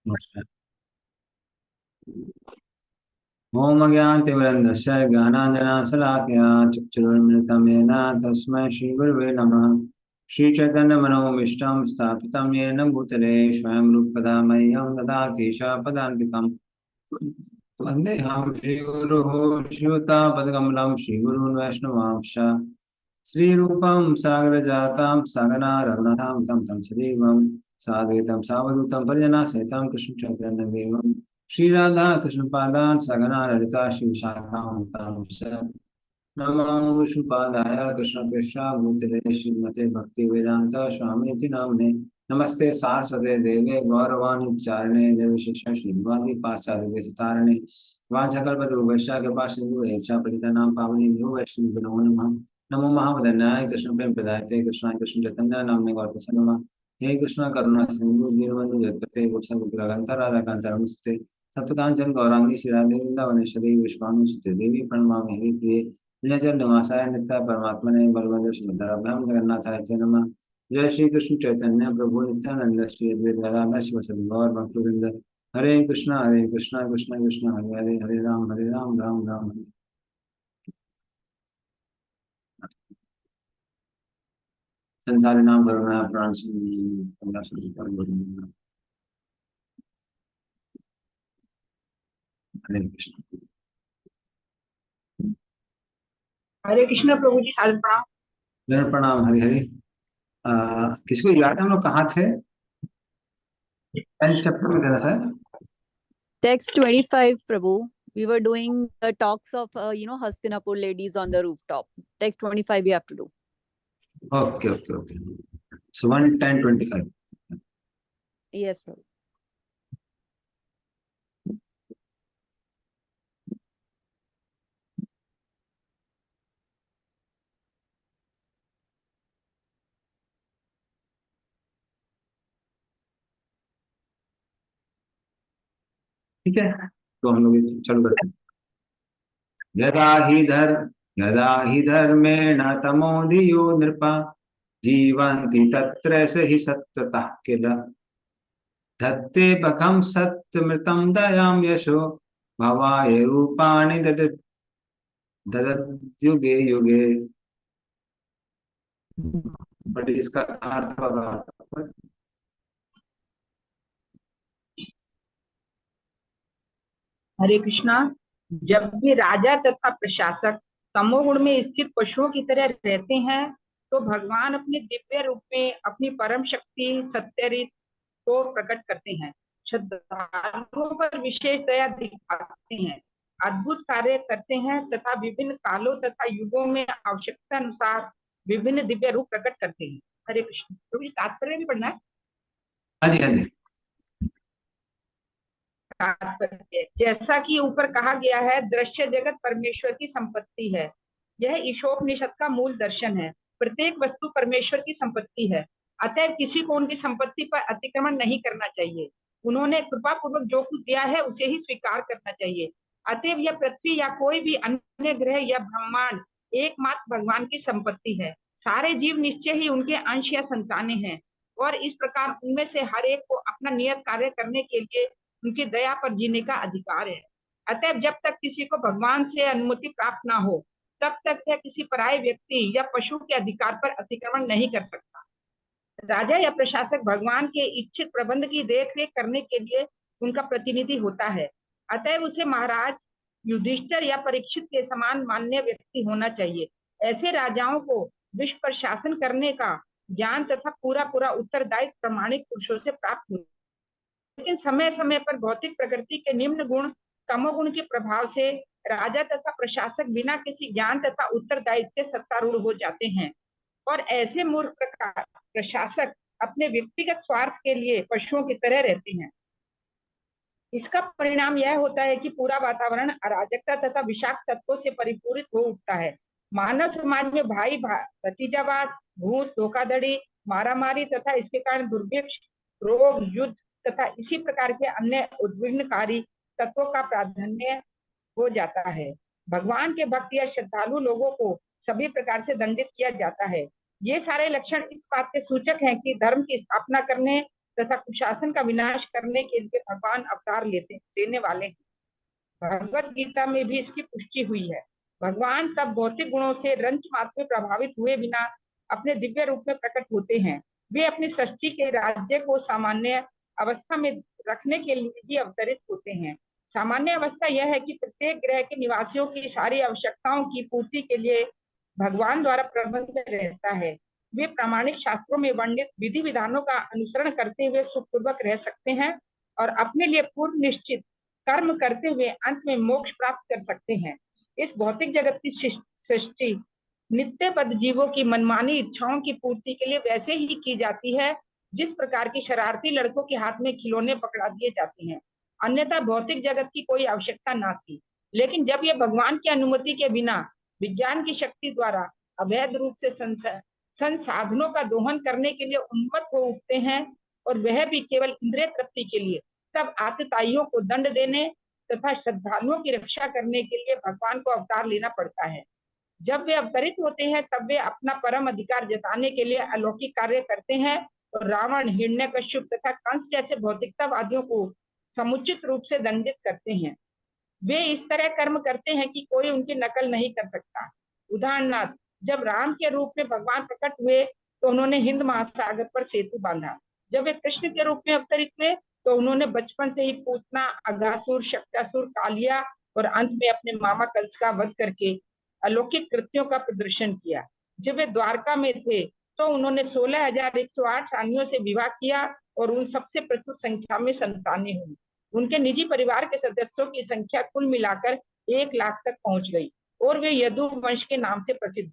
नमस्कार। ओम अज्ञानतिमिरन्धस्य ज्ञानाञ्जनशलाकया चक्षुरुन्मिलितं येन तस्मै श्रीगुरवे नमः। श्रीचैतन्यमनोभीष्टं स्थापितं येन भूतले स्वयं रूपकदा मह्यं ददाति च पदान्तिकम्। वन्देऽहं श्रीगुरुः श्रीयुतापदकमलं श्रीगुरून् वैष्णवांश्च श्रीरूपं सागरजातं सहगना रघुनाथं तं सजीवं साद्वैतं सावधूतं परिजनसहितं कृष्णचैतन्यदेवं श्री राधा कृष्ण पादान सगना ललिता शिव शाखां नमो विष्णुपादाय कृष्ण कृष्ण भूतले श्रीमते भक्ति वेदांत स्वामी नामने नमस्ते सारस्वते देवे गौरवाणी चारिणे निर्विशेष श्रीवादी पाश्चात्य वेशतारणे वांछकल्पतरुभ्यश्च कृपा सिंधु एवं पतितानां पावनेभ्यो वैष्णवेभ्यो नमो नमः। नमो महावदन्याय कृष्ण प्रेम प्रदायते कृष्णाय कृष्ण चैतन्य नामने गौरव नमः। हे कृष्ण करुणा सिंधु दीनबंधु जगत्पते गोसाई राधा कांता नमस्ते तप्तकांचन गौरांगी श्रीराधे वृंदावनेश्वरी विश्वानुसुते देवी प्रणमामि हरिप्रिये नीलाचल निवासाय नित्य परमात्मने बलवंत सुभद्राभ्याम जगन्नाथाय च नमः। जय श्री कृष्ण चैतन्य प्रभु नित्यानंद श्री अद्वैत गदाधर शिवसदि गौर भक्तवृंद। हरे कृष्णा कृष्ण कृष्ण हरे हरे हरे राम राम राम हरे। संसारी नाम करुणा प्राण हरे कृष्ण। हरे कृष्ण प्रभु जी, सादर प्रणाम। जन प्रणाम हरि हरि। किसको याद है हम लोग कहाँ थे? 10th चैप्टर में थे ना sir? Text 25, Prabhu. We were doing the talks of, Hastinapur ladies on the rooftop. Text 25 we have to do. Okay okay okay. So 1 10 25। Yes, Prabhu. ठीक है, तो हम लोग चलो करते हैं। यदा हि धर्मेण तमोधियो नृपा जीवन्ति तत्र स हि सत्ततः किल धत्ते बखं सत्यमृतं दयां यशो भवाय रूपाणि ददद्युगे युगे। बट इसका अर्थ होगा हरे कृष्णा। जब भी राजा तथा प्रशासक तमोगुण में स्थित पशुओं की तरह रहते हैं, तो भगवान अपने दिव्य रूप में अपनी परम शक्ति सत्यरित को प्रकट करते हैं। श्रद्धालुओं पर विशेष दया दिखाते हैं, अद्भुत कार्य करते हैं तथा विभिन्न कालों तथा युगों में आवश्यकता अनुसार विभिन्न दिव्य रूप प्रकट करते हैं। हरे कृष्ण। तो ये तात्पर्य भी पढ़ना है। हाँ जी हाँ जी। जैसा कि ऊपर कहा गया है, दृश्य जगत परमेश्वर की संपत्ति है। यह ईशोपनिषद का मूल दर्शन है। प्रत्येक वस्तु परमेश्वर की संपत्ति है, अतः किसी को उनकी संपत्ति पर अतिक्रमण नहीं करना चाहिए। उन्होंने कृपा पूर्वक जो कुछ दिया है उसे ही स्वीकार करना चाहिए। अतएव यह पृथ्वी या कोई भी अन्य ग्रह या ब्रह्मांड एकमात्र भगवान की संपत्ति है। सारे जीव निश्चय ही उनके अंश या संतानें हैं, और इस प्रकार उनमें से हर एक को अपना नियत कार्य करने के लिए उनकी दया पर जीने का अधिकार है। अतः जब तक किसी को भगवान से अनुमति प्राप्त ना हो, तब तक वह किसी पराये व्यक्ति या पशु के अधिकार पर अतिक्रमण नहीं कर सकता। राजा या प्रशासक भगवान के इच्छित प्रबंध की देखरेख करने के लिए उनका प्रतिनिधि होता है। अतः उसे महाराज युधिष्ठिर या परीक्षित के समान मान्य व्यक्ति होना चाहिए। ऐसे राजाओं को विश्व पर शासन करने का ज्ञान तथा पूरा पूरा उत्तरदायित्व प्रामाणिक पुरुषों से प्राप्त होता है। लेकिन समय समय पर भौतिक प्रकृति के निम्न गुण तमोगुण के प्रभाव से राजा तथा प्रशासक बिना किसी ज्ञान तथा उत्तरदायित्व के सत्तारूढ़ हो जाते हैं, और ऐसे मूर्ख प्रशासक अपने व्यक्तिगत स्वार्थ के लिए पशुओं की तरह रहते हैं। इसका परिणाम यह होता है कि पूरा वातावरण अराजकता तथा विषाक्त तत्वों से परिपूरित हो उठता है। मानव समाज में भाई भतीजावाद, घूस, धोखाधड़ी, मारामारी तथा इसके कारण दुर्भिक्ष, रोग, युद्ध तथा इसी प्रकार के अन्य उद्विग्नकारी तत्वों का प्राधान्य हो जाता है। भगवान के भक्त या श्रद्धालु लोगों को सभी प्रकार से दंडित किया जाता है। ये सारे लक्षण इस बात के सूचक हैं कि धर्म की स्थापना करने तथा कुशासन का विनाश करने के लिए भगवान अवतार लेने वाले हैं। भगवत गीता में भी इसकी पुष्टि हुई है। भगवान तब भौतिक गुणों से रंच मात्र में प्रभावित हुए बिना अपने दिव्य रूप में प्रकट होते हैं। वे अपनी सृष्टि के राज्य को सामान्य अवस्था में रखने के लिए भी अवतरित होते हैं। सामान्य अवस्था यह है कि प्रत्येक ग्रह के निवासियों की सारी आवश्यकताओं की पूर्ति के लिए भगवान द्वारा प्रबंध रहता है। वे प्रामाणिक शास्त्रों में वर्णित विधि विधानों का अनुसरण करते हुए सुखपूर्वक रह सकते हैं और अपने लिए पूर्व निश्चित कर्म करते हुए अंत में मोक्ष प्राप्त कर सकते हैं। इस भौतिक जगत की सृष्टि नित्य पद जीवों की मनमानी इच्छाओं की पूर्ति के लिए वैसे ही की जाती है जिस प्रकार की शरारती लड़कों के हाथ में खिलौने पकड़ा दिए जाते हैं। अन्यथा भौतिक जगत की कोई आवश्यकता ना थी। लेकिन जब ये भगवान की अनुमति के बिना विज्ञान की शक्ति द्वारा अवैध रूप से संसाधनों का दोहन करने के लिए उन्मत्त हो उठते हैं और वह भी केवल इंद्रिय तृप्ति के लिए, तब आतताइयों को दंड देने तथा श्रद्धालुओं की रक्षा करने के लिए भगवान को अवतार लेना पड़ता है। जब वे अवतरित होते हैं तब वे अपना परम अधिकार जताने के लिए अलौकिक कार्य करते हैं और रावण, हिरण्यकश्यप तथा कंस जैसे भौतिकतावादियों को समुचित रूप से दंडित करते हैं। वे इस तरह कर्म करते हैं कि कोई उनकी नकल नहीं कर सकता। उदाहरणार्थ, जब राम के रूप में भगवान प्रकट हुए तो उन्होंने हिंद महासागर पर सेतु बांधा। जब वे कृष्ण के रूप में अवतरित हुए तो उन्होंने बचपन से ही पूतना, अघासुर, शक्तासुर, कालिया और अंत में अपने मामा कंस का वध करके अलौकिक कृत्यों का प्रदर्शन किया। जब वे द्वारका में थे तो उन्होंने 16,108 रानियों से विवाह किया और उन सबसे प्रचुर संख्या में संतानें हुई। उनके निजी परिवार के सदस्यों की संख्या कुल मिलाकर 1 लाख तक पहुंच गई और वे यदु वंश के नाम से प्रसिद्ध।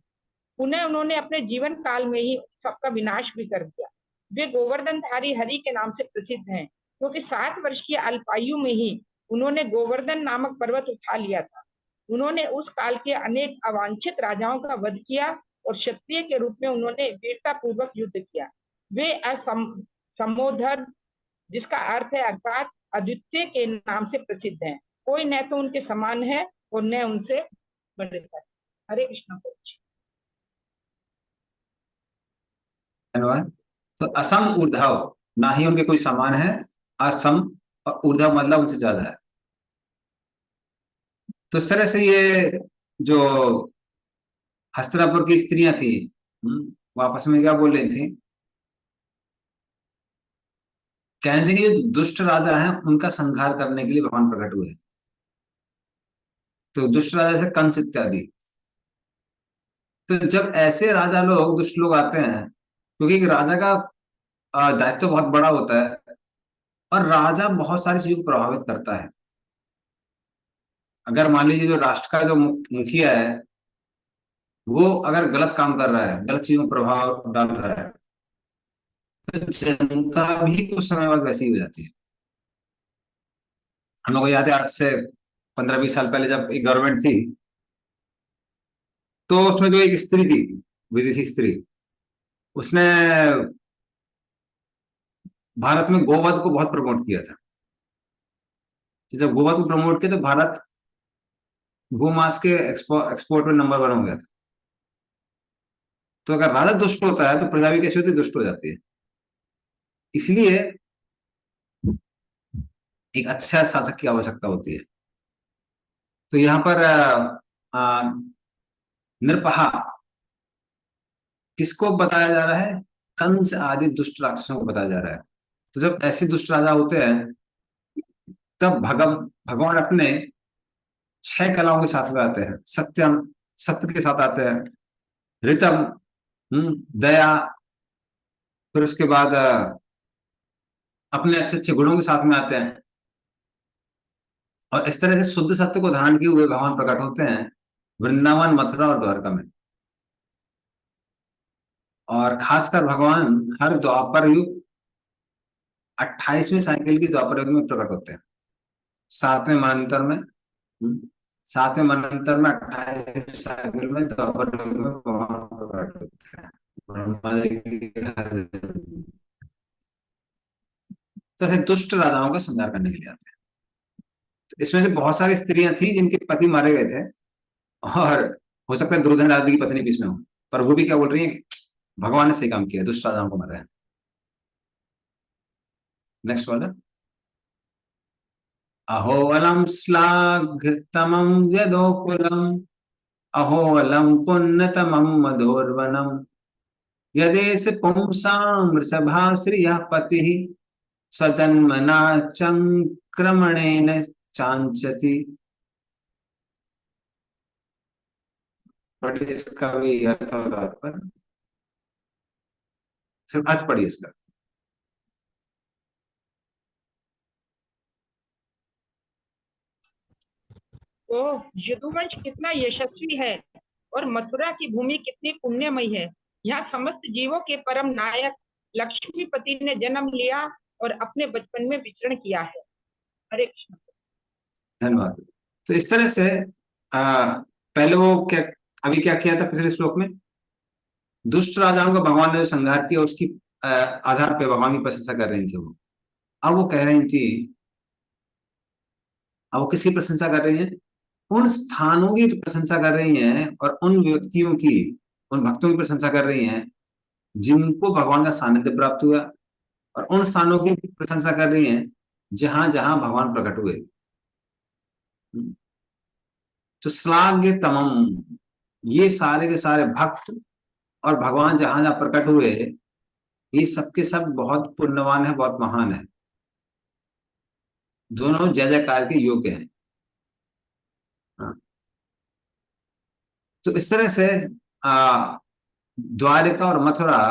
पुनः उन्होंने अपने जीवन काल में ही सबका विनाश भी कर दिया। वे गोवर्धनधारी हरि के नाम से प्रसिद्ध हैं क्योंकि 7 वर्ष की अल्पायु में ही उन्होंने गोवर्धन नामक पर्वत उठा लिया था। उन्होंने उस काल के अनेक अवांछित राजाओं का वध किया और क्षत्रिय के रूप में उन्होंने वीरता पूर्वक युद्ध किया। वे असमोधर, जिसका अर्थ है अर्थात अद्वितीय के नाम से प्रसिद्ध हैं। कोई न तो उनके समान है और न उनसे बड़े है। हरे कृष्ण। धन्यवाद। तो असम ऊर्ध्व, ना ही उनके कोई समान है, असम और ऊर्ध्व मतलब उनसे ज्यादा है। तो इस तरह से ये जो हस्तिनापुर की स्त्रियां थी, वो आपस में क्या बोल रही थी, कहने थे कि जो दुष्ट राजा हैं उनका संहार करने के लिए भगवान प्रकट हुए। तो दुष्ट राजा से कंस इत्यादि। तो जब ऐसे राजा लोग, दुष्ट लोग आते हैं, क्योंकि राजा का दायित्व तो बहुत बड़ा होता है और राजा बहुत सारी चीजों को प्रभावित करता है। अगर मान लीजिए जो राष्ट्र का जो मुखिया है वो अगर गलत काम कर रहा है, गलत चीजों पर प्रभाव डाल रहा है, तो जनता भी कुछ समय बाद वैसी हो जाती है। हम लोग को याद है आज से 15-20 साल पहले जब एक गवर्नमेंट थी तो उसमें जो एक स्त्री थी, विदेशी स्त्री, उसने भारत में गोवध को बहुत प्रमोट किया था। तो जब गोवध को प्रमोट किया तो भारत गोमांस के एक्सपोर्ट में नंबर 1 हो गया था। तो अगर राजा दुष्ट होता है तो प्रजा भी कैसी होती है, दुष्ट हो जाती है। इसलिए एक अच्छा शासक की आवश्यकता होती है। तो यहाँ पर नृपहा किसको बताया जा रहा है, कंस आदि दुष्ट राक्षसों को बताया जा रहा है। तो जब ऐसे दुष्ट राजा होते हैं तब भगवान अपने 6 कलाओं के साथ में आते हैं। सत्यम, सत्य के साथ आते हैं, ऋतम, दया, फिर उसके बाद अपने अच्छे अच्छे गुणों के साथ में आते हैं। और इस तरह से शुद्ध सत्य को धारण किए हुए भगवान प्रकट होते हैं वृंदावन, मथुरा और द्वारका में। और खासकर भगवान हर द्वापर युग 28वें साइकिल की द्वापर युग में प्रकट होते हैं। 7वें मनंतर में 7वें मनंतर में 28वें साइकिल में द्वापर युग में भगवान प्रकट होते हैं। तो ऐसे दुष्ट राजाओं का संहार करने के लिए आते हैं। तो इसमें से बहुत सारी स्त्रियां थी जिनके पति मारे गए थे और हो सकता है दुर्योधन आदि की पत्नी भी इसमें हो, पर वो भी क्या बोल रही है, भगवान ने सही काम किया, दुष्ट राजाओं को मार रहे हैं। नेक्स्ट वाला। अहो अलम श्लाघ्यतमं यदोकुलम् अहो अलम पुण्यतमं मधोर्वनम् यदेष पुंसां वृषभा श्रियः पतिः स्वजन्मना चंक्रमणेन चांचति। पढ़िए इसका भी अर्थ और तात्पर्य, सिर्फ अर्थ पढ़िए इसका। ओह, यदुवंश कितना यशस्वी है और मथुरा की भूमि कितनी पुण्यमयी है। यहाँ समस्त जीवों के परम नायक लक्ष्मीपति ने जन्म लिया और अपने बचपन में विचरण किया है। हरे कृष्ण। धन्यवाद। तो इस तरह से पहले वो क्या, अभी क्या किया था पिछले श्लोक में, दुष्ट राजाओं का भगवान ने जो संहार किया उसकी आधार पे भगवान की प्रशंसा कर रही थी वो। अब वो कह रही थी, अब वो किसकी प्रशंसा कर रही हैं? उन स्थानों की प्रशंसा कर रही हैं और उन व्यक्तियों की, उन भक्तों की प्रशंसा कर रही हैं जिनको भगवान का सानिध्य प्राप्त हुआ, और उन स्थानों की प्रशंसा कर रही हैं जहां जहां भगवान प्रकट हुए। तो श्लाघ्य तमम, ये सारे के सारे भक्त और भगवान जहां जहां प्रकट हुए, ये सबके सब बहुत पुण्यवान है, बहुत महान है, दोनों जय जयकार के योग्य हैं। हाँ। तो इस तरह से द्वारिका और मथुरा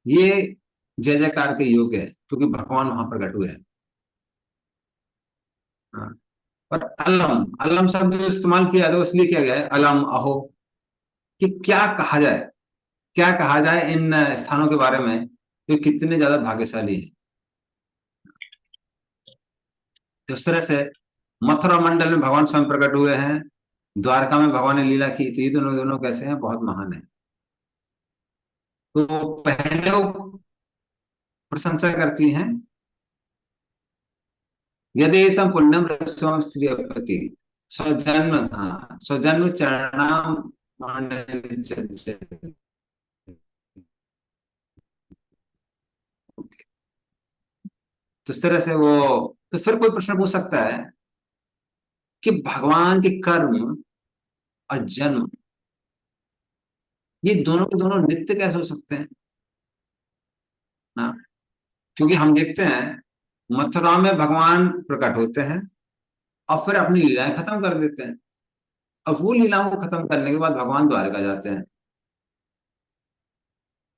ये जय जयकार के योग्य है क्योंकि भगवान वहां प्रकट हुए हैं। हाँ। और अलम, अलम शब्द जो इस्तेमाल किया था इसलिए किया गया है अलम अहो, कि क्या कहा जाए, क्या कहा जाए इन स्थानों के बारे में जो कितने ज्यादा भाग्यशाली हैं। इस तरह से मथुरा मंडल में भगवान स्वयं प्रकट हुए हैं, द्वारका में भगवान ने लीला की, तो ये दोनों दोनों कैसे हैं? बहुत महान है। तो पहले वो प्रशंसा करती हैं, यदेशम पुण्यम रसोम श्रीयपति स्वजन्म, हाँ, स्वजन्म चरणाम। तो इस तरह से वो, तो फिर कोई प्रश्न पूछ सकता है कि भगवान के कर्म और जन्म ये दोनों के दोनों नित्य कैसे हो सकते हैं ना? क्योंकि हम देखते हैं मथुरा में भगवान प्रकट होते हैं और फिर अपनी लीलाएं खत्म कर देते हैं, और वो लीलाओं को खत्म करने के बाद भगवान द्वारका जाते हैं।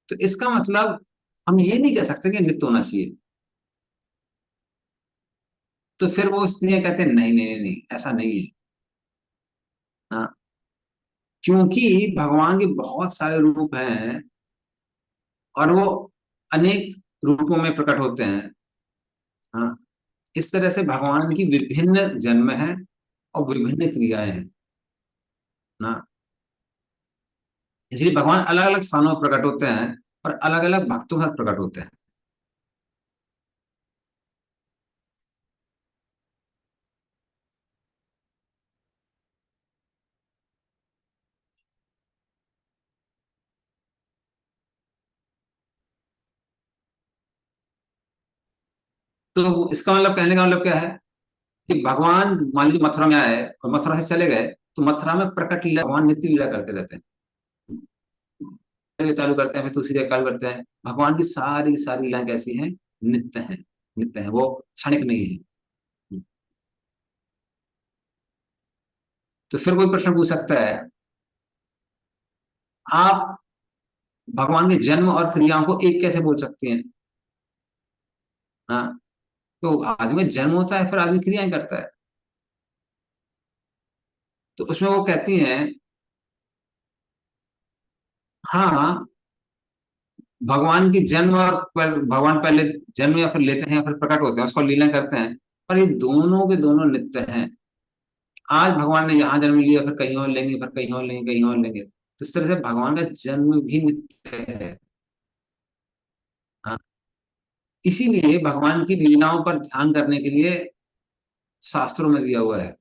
तो इसका मतलब हम ये नहीं कह सकते कि नित्य होना चाहिए। तो फिर वो स्त्रियां कहते हैं नहीं नहीं नहीं नहीं, ऐसा नहीं है। हाँ, क्योंकि भगवान के बहुत सारे रूप हैं और वो अनेक रूपों में प्रकट होते हैं। हाँ, इस तरह से भगवान की विभिन्न जन्म हैं और विभिन्न क्रियाएं हैं ना, इसलिए भगवान अलग अलग स्थानों में प्रकट होते हैं और अलग अलग भक्तों के साथ प्रकट होते हैं। तो इसका मतलब, कहने का मतलब क्या है कि भगवान मान लीजिए मथुरा में आए और मथुरा से चले गए, तो मथुरा में प्रकट लीला, भगवान नित्य लीला करते रहते हैं, चालू करते हैं फिर दूसरी जगह चालू करते हैं। भगवान की सारी सारी लीलाएं कैसी हैं? नित्य हैं, नित्य हैं, वो क्षणिक नहीं है। तो फिर कोई प्रश्न पूछ सकता है, आप भगवान के जन्म और क्रियाओं को एक कैसे बोल सकती हैं? हाँ, तो आदमी में जन्म होता है फिर आदमी क्रियाएं करता है। तो उसमें वो कहती हैं, हाँ, भगवान की जन्म और भगवान पहले जन्म या फिर लेते हैं या फिर प्रकट होते हैं, उसको लीला करते हैं, पर ये दोनों के दोनों नित्य हैं। आज भगवान ने यहाँ जन्म लिया, फिर कहीं और लेंगे, फिर कहीं और लेंगे, कहीं और लेंगे। तो इस तरह से भगवान का जन्म भी नित्य है। हाँ, इसीलिए भगवान की लीलाओं पर ध्यान करने के लिए शास्त्रों में दिया हुआ है,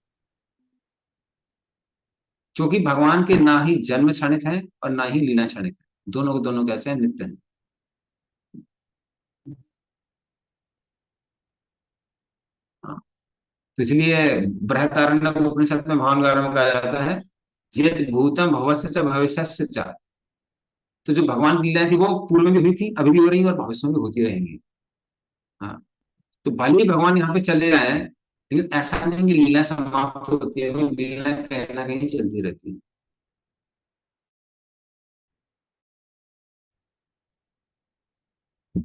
क्योंकि भगवान के ना ही जन्म क्षणिक है और ना ही लीला क्षणिक है, दोनों के दोनों कैसे हैं? नित्य हैं। तो इसलिए बृहदारण्यक उपनिषद में भगवान के बारे में कहा जाता है ये भूतम भवस्य च भविष्यस्य च। तो जो भगवान की लीलाएं थी वो पूर्व में भी हुई थी, अभी भी हो रही है और भविष्य में भी होती रहेंगी। हाँ, तो भले ही भगवान यहाँ पे चले आए, लेकिन ऐसा नहीं कि लीला समाप्त होती है, लीलाएं कहीं ना कहीं चलती रहती है।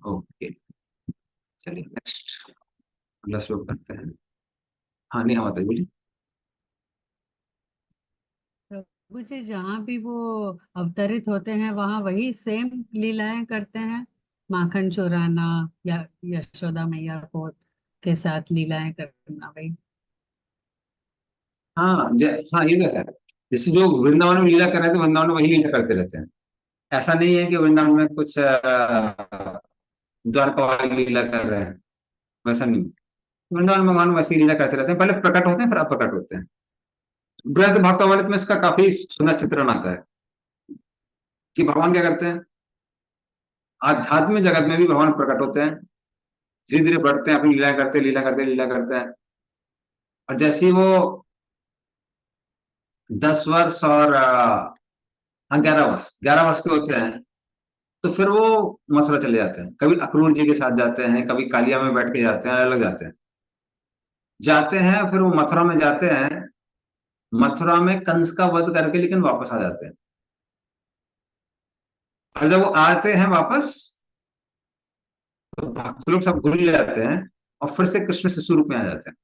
ओके, चलिए नेक्स्ट अगला श्लोक करते हैं। हाँ, नहीं, हम बताइए, बोलिए। प्रभु जी जहाँ भी वो अवतरित होते हैं वहां वही सेम लीलाएं करते हैं, माखन चुराना या यशोदा मैया को के साथ लीलाएं करना, वही। हाँ, हाँ, ये तो है। जैसे जो वृंदावन में लीला कर रहे थे, वृंदावन में वही लीला करते रहते हैं। ऐसा नहीं है कि वृंदावन में कुछ द्वारका वाली लीला कर रहे हैं, वैसा नहीं। वृंदावन में भगवान वैसी लीला करते रहते हैं, पहले प्रकट होते हैं फिर अप्रकट होते हैं। बृहद भक्तवामृत में इसका काफी सुंदर चित्रण आता है कि भगवान क्या करते हैं, आध्यात्मिक जगत में भी भगवान प्रकट होते हैं, धीरे धीरे बढ़ते हैं, अपनी लीला करते लीला करते लीला करते हैं। और जैसे ही वो 10 वर्ष और 11 वर्ष के होते हैं, तो फिर वो मथुरा चले जाते हैं। कभी अक्रूर जी के साथ जाते हैं, कभी कालिया में बैठ के जाते हैं, अलग अलग जाते हैं। फिर वो मथुरा में जाते हैं, मथुरा में कंस का वध करके लेकिन वापस आ जाते हैं। और जब वो आते हैं वापस, तो भक्त लोग सब भूल जाते हैं और फिर से कृष्ण शिशु रूप में आ जाते हैं।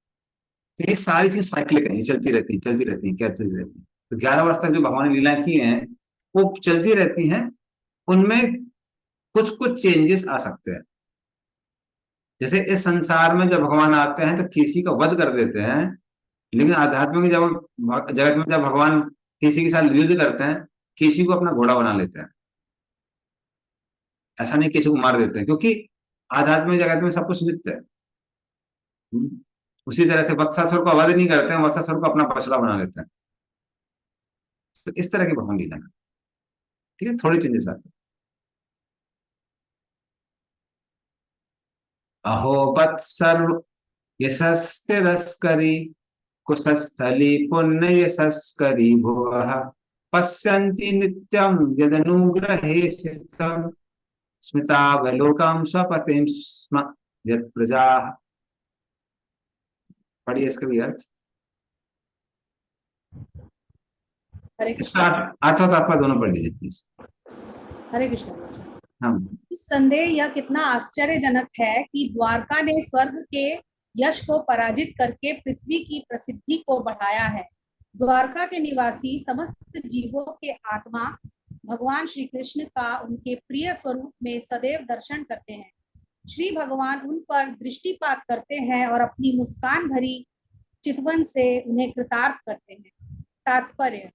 तो ये सारी चीज साइक्लिक है, चलती रहती है, चलती रहती है, क्या चलती रहती है। तो 11 वर्ष तक जो भगवान ने लीला की है वो चलती रहती हैं। उनमें कुछ कुछ चेंजेस आ सकते हैं। जैसे इस संसार में जब भगवान आते हैं तो किसी का वध कर देते हैं, लेकिन आध्यात्मिक जब जगत में जब भगवान किसी के साथ युद्ध करते हैं, किसी को अपना घोड़ा बना लेते हैं। ऐसा नहीं किसी को मार देते हैं, क्योंकि आध्यात्मिक जगत में सब कुछ नित्य है। उसी तरह से वत्सासुर को वध नहीं करते हैं, वत्सासुर को अपना बछड़ा बना लेते हैं। तो इस तरह की भगवान लीला है। ठीक है, थोड़े चेंजेस आते हैं। अहो वत्सर्व यशस्तिरस्करी कुशस्थली पुण्य यशस्करी भुवः पश्यन्ति नित्यं यदनुग्रहे सिद्धं स्मितावलोकं स्वपतिं स्म यत् प्रजाः। पढ़िए इसका भी अर्थ। हरे इसका कृष्ण। अर्थ और तात्पर्य दोनों पढ़ लीजिए प्लीज। हरे कृष्ण। हाँ, संदेह यह कितना आश्चर्यजनक है कि द्वारका ने स्वर्ग के यश को पराजित करके पृथ्वी की प्रसिद्धि को बढ़ाया है। द्वारका के निवासी समस्त जीवों के आत्मा भगवान श्री कृष्ण का उनके प्रिय स्वरूप में सदैव दर्शन करते हैं। श्री भगवान उन पर दृष्टिपात करते हैं और अपनी मुस्कान भरी चितवन से उन्हें कृतार्थ करते हैं। तात्पर्य: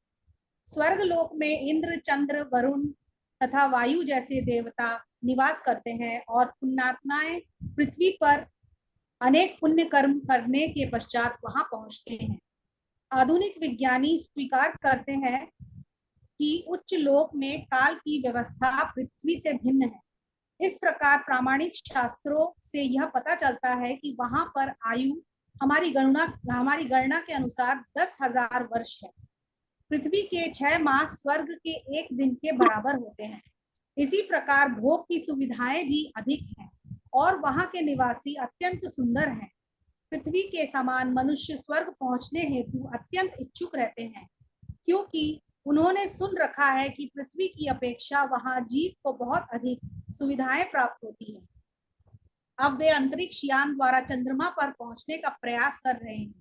स्वर्ग लोक में इंद्र, चंद्र, वरुण तथा वायु जैसे देवता निवास करते हैं और पुण्यात्माएं पृथ्वी पर अनेक पुण्य कर्म करने के पश्चात वहां पहुंचते हैं। आधुनिक विज्ञानी स्वीकार करते हैं कि उच्च लोक में काल की व्यवस्था पृथ्वी से भिन्न है। इस प्रकार प्रामाणिक शास्त्रों से यह पता चलता है कि वहां पर आयु हमारी गणना के अनुसार 10,000 वर्ष है। पृथ्वी के 6 मास स्वर्ग के 1 दिन के बराबर होते हैं। इसी प्रकार भोग की सुविधाएं भी अधिक हैं और वहां के निवासी अत्यंत सुंदर हैं। पृथ्वी के समान मनुष्य स्वर्ग पहुंचने हेतु अत्यंत इच्छुक रहते हैं, क्योंकि उन्होंने सुन रखा है कि पृथ्वी की अपेक्षा वहां जीव को बहुत अधिक सुविधाएं प्राप्त होती हैं। अब वे अंतरिक्ष यान द्वारा चंद्रमा पर पहुंचने का प्रयास कर रहे हैं।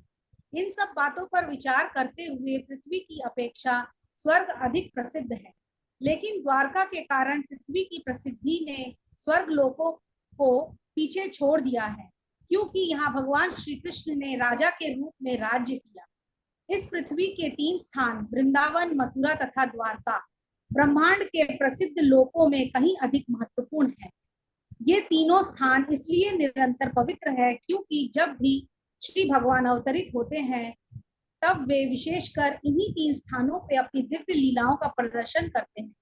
इन सब बातों पर विचार करते हुए पृथ्वी की अपेक्षा स्वर्ग अधिक प्रसिद्ध है, लेकिन द्वारका के कारण पृथ्वी की प्रसिद्धि ने स्वर्ग लोकों को पीछे छोड़ दिया है, क्योंकि यहाँ भगवान श्री कृष्ण ने राजा के रूप में राज्य किया। इस पृथ्वी के 3 स्थान वृंदावन, मथुरा तथा द्वारका ब्रह्मांड के प्रसिद्ध लोकों में कहीं अधिक महत्वपूर्ण है। ये तीनों स्थान इसलिए निरंतर पवित्र है क्योंकि जब भी श्री भगवान अवतरित होते हैं तब वे विशेषकर इन्हीं 3 स्थानों पे अपनी दिव्य लीलाओं का प्रदर्शन करते हैं।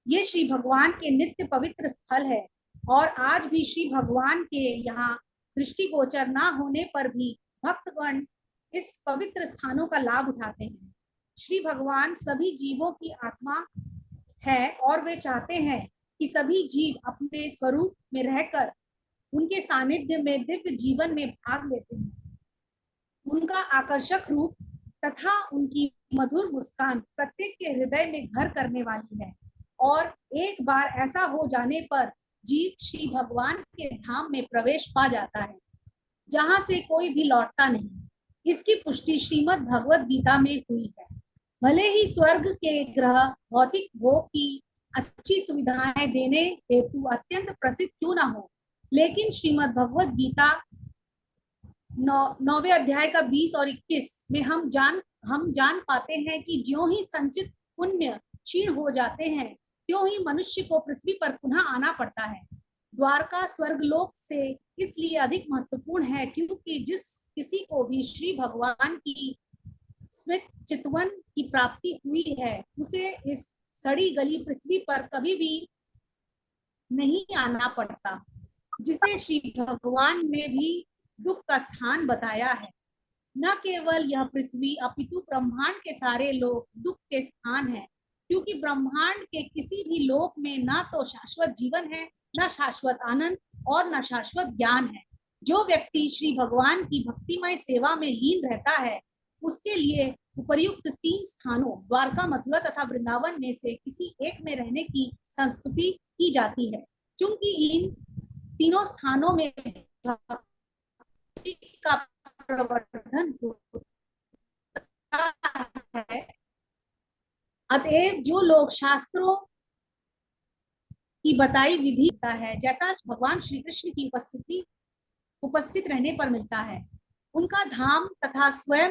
ये श्री भगवान के नित्य पवित्र स्थल है और आज भी श्री भगवान के यहाँ दृष्टिगोचर न होने पर भी भक्तगण इस पवित्र स्थानों का लाभ उठाते हैं। श्री भगवान सभी जीवों की आत्मा है और वे चाहते हैं कि सभी जीव अपने स्वरूप में रहकर उनके सानिध्य में दिव्य जीवन में भाग लेते हैं। उनका आकर्षक रूप तथा उनकी मधुर मुस्कान प्रत्येक के हृदय में घर करने वाली है, और एक बार ऐसा हो जाने पर जीव श्री भगवान के धाम में प्रवेश पा जाता है, जहां से कोई भी लौटता नहीं। इसकी पुष्टि श्रीमद् भगवत गीता में हुई है। भले ही स्वर्ग के ग्रह भौतिक भोग की अच्छी सुविधाएं देने हेतु अत्यंत प्रसिद्ध क्यों ना हो, लेकिन श्रीमद् भगवत गीता 9वें अध्याय का 20 और 21 में हम जान पाते हैं कि ज्यों ही संचित पुण्य क्षीण हो जाते हैं, त्यों ही मनुष्य को पृथ्वी पर पुनः आना पड़ता है। द्वारका स्वर्गलोक से इसलिए अधिक महत्वपूर्ण है क्योंकि जिस किसी को भी श्री भगवान की स्मृत चितवन की प्राप्ति हुई है, उसे इस सड़ी गली पृथ्वी पर कभी भी नहीं आना पड़ता, जिसे श्री भगवान ने भी दुख का स्थान बताया है। न केवल यह पृथ्वी अपितु ब्रह्मांड के सारे लोक दुख के स्थान है, क्योंकि ब्रह्मांड के किसी भी लोक में ना तो शाश्वत जीवन है, न शाश्वत आनंद और न शाश्वत ज्ञान है। जो व्यक्ति श्री भगवान की भक्तिमय सेवा में लीन रहता है, उसके लिए उपर्युक्त 3 स्थानों द्वारका, मथुरा तथा वृंदावन में से किसी एक में रहने की संस्तुति की जाती है, क्योंकि इन तीनों स्थानों में भक्ति का प्रवर्धन होता है। अतएव जो लोग शास्त्रों की बताई विधि का है, जैसा भगवान श्री कृष्ण की उपस्थित रहने पर मिलता है, उनका धाम तथा स्वयं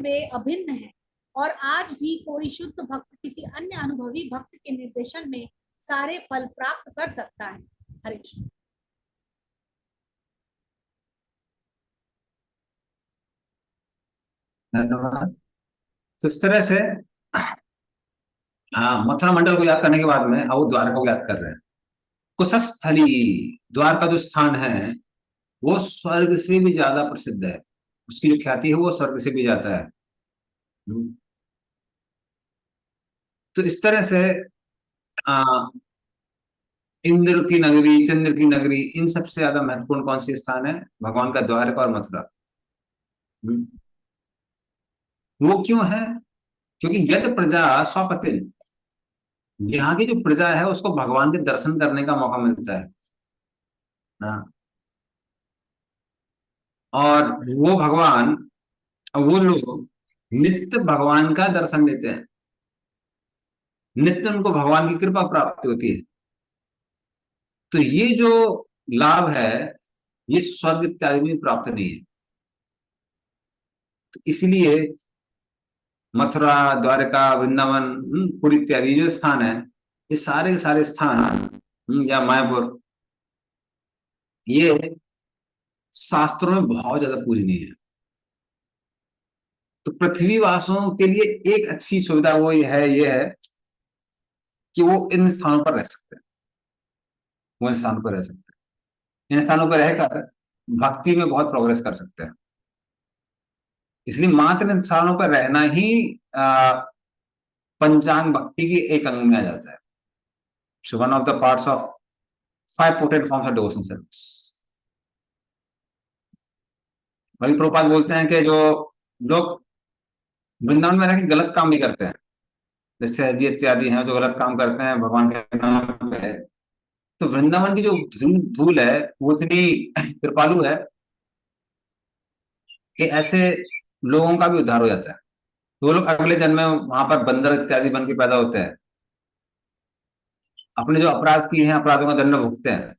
वे अभिन्न है, और आज भी कोई शुद्ध भक्त किसी अन्य अनुभवी भक्त के निर्देशन में सारे फल प्राप्त कर सकता है। हरे कृष्ण। धन्यवाद। तो इस तरह से हाँ, मथुरा मंडल को याद करने के बाद में अब वो द्वारका को याद कर रहे हैं। कुशस्थली द्वारका जो स्थान है वो स्वर्ग से भी ज्यादा प्रसिद्ध है, उसकी जो ख्याति है वो स्वर्ग से भी जाता है। तो इस तरह से इंद्र की नगरी, चंद्र की नगरी, इन सबसे ज्यादा महत्वपूर्ण कौन सी स्थान है? भगवान का द्वारका और मथुरा। वो क्यों है? क्योंकि यद प्रजा स्वपतिन, यहाँ की जो प्रजा है उसको भगवान के दर्शन करने का मौका मिलता है ना, और वो भगवान, वो लोग नित्य भगवान का दर्शन लेते हैं, नित्य उनको भगवान की कृपा प्राप्त होती है। तो ये जो लाभ है ये स्वर्ग इत्यादि में प्राप्त नहीं है। तो इसलिए मथुरा, द्वारका, वृंदावन, पुरी इत्यादि जो स्थान है, ये सारे के सारे स्थान या मायापुर, ये शास्त्रों में बहुत ज्यादा पूजनीय है। तो पृथ्वीवासियों के लिए एक अच्छी सुविधा वो ये है कि वो इन स्थानों पर रह सकते हैं, वो इन स्थानों पर रह सकते हैं, इन स्थानों पर रहकर भक्ति में बहुत प्रोग्रेस कर सकते हैं। इसलिए मात्र इन स्थानों पर रहना ही पंचांग भक्ति की एक अंग में आ जाता है। So one of the parts of 5 potent forms of devotion service. वही प्रभुपाद बोलते हैं कि जो लोग वृंदावन में रहकर गलत काम नहीं करते हैं, जैसे अजी इत्यादि हैं जो गलत काम करते हैं भगवान के नाम पे, तो वृंदावन की जो धूल है वो इतनी कृपालु है कि ऐसे लोगों का भी उद्धार हो जाता है। तो वो लोग अगले जन्म में वहां पर बंदर इत्यादि बन के पैदा होते हैं, अपने जो अपराध किए हैं अपराधों का दंड भुगतते हैं,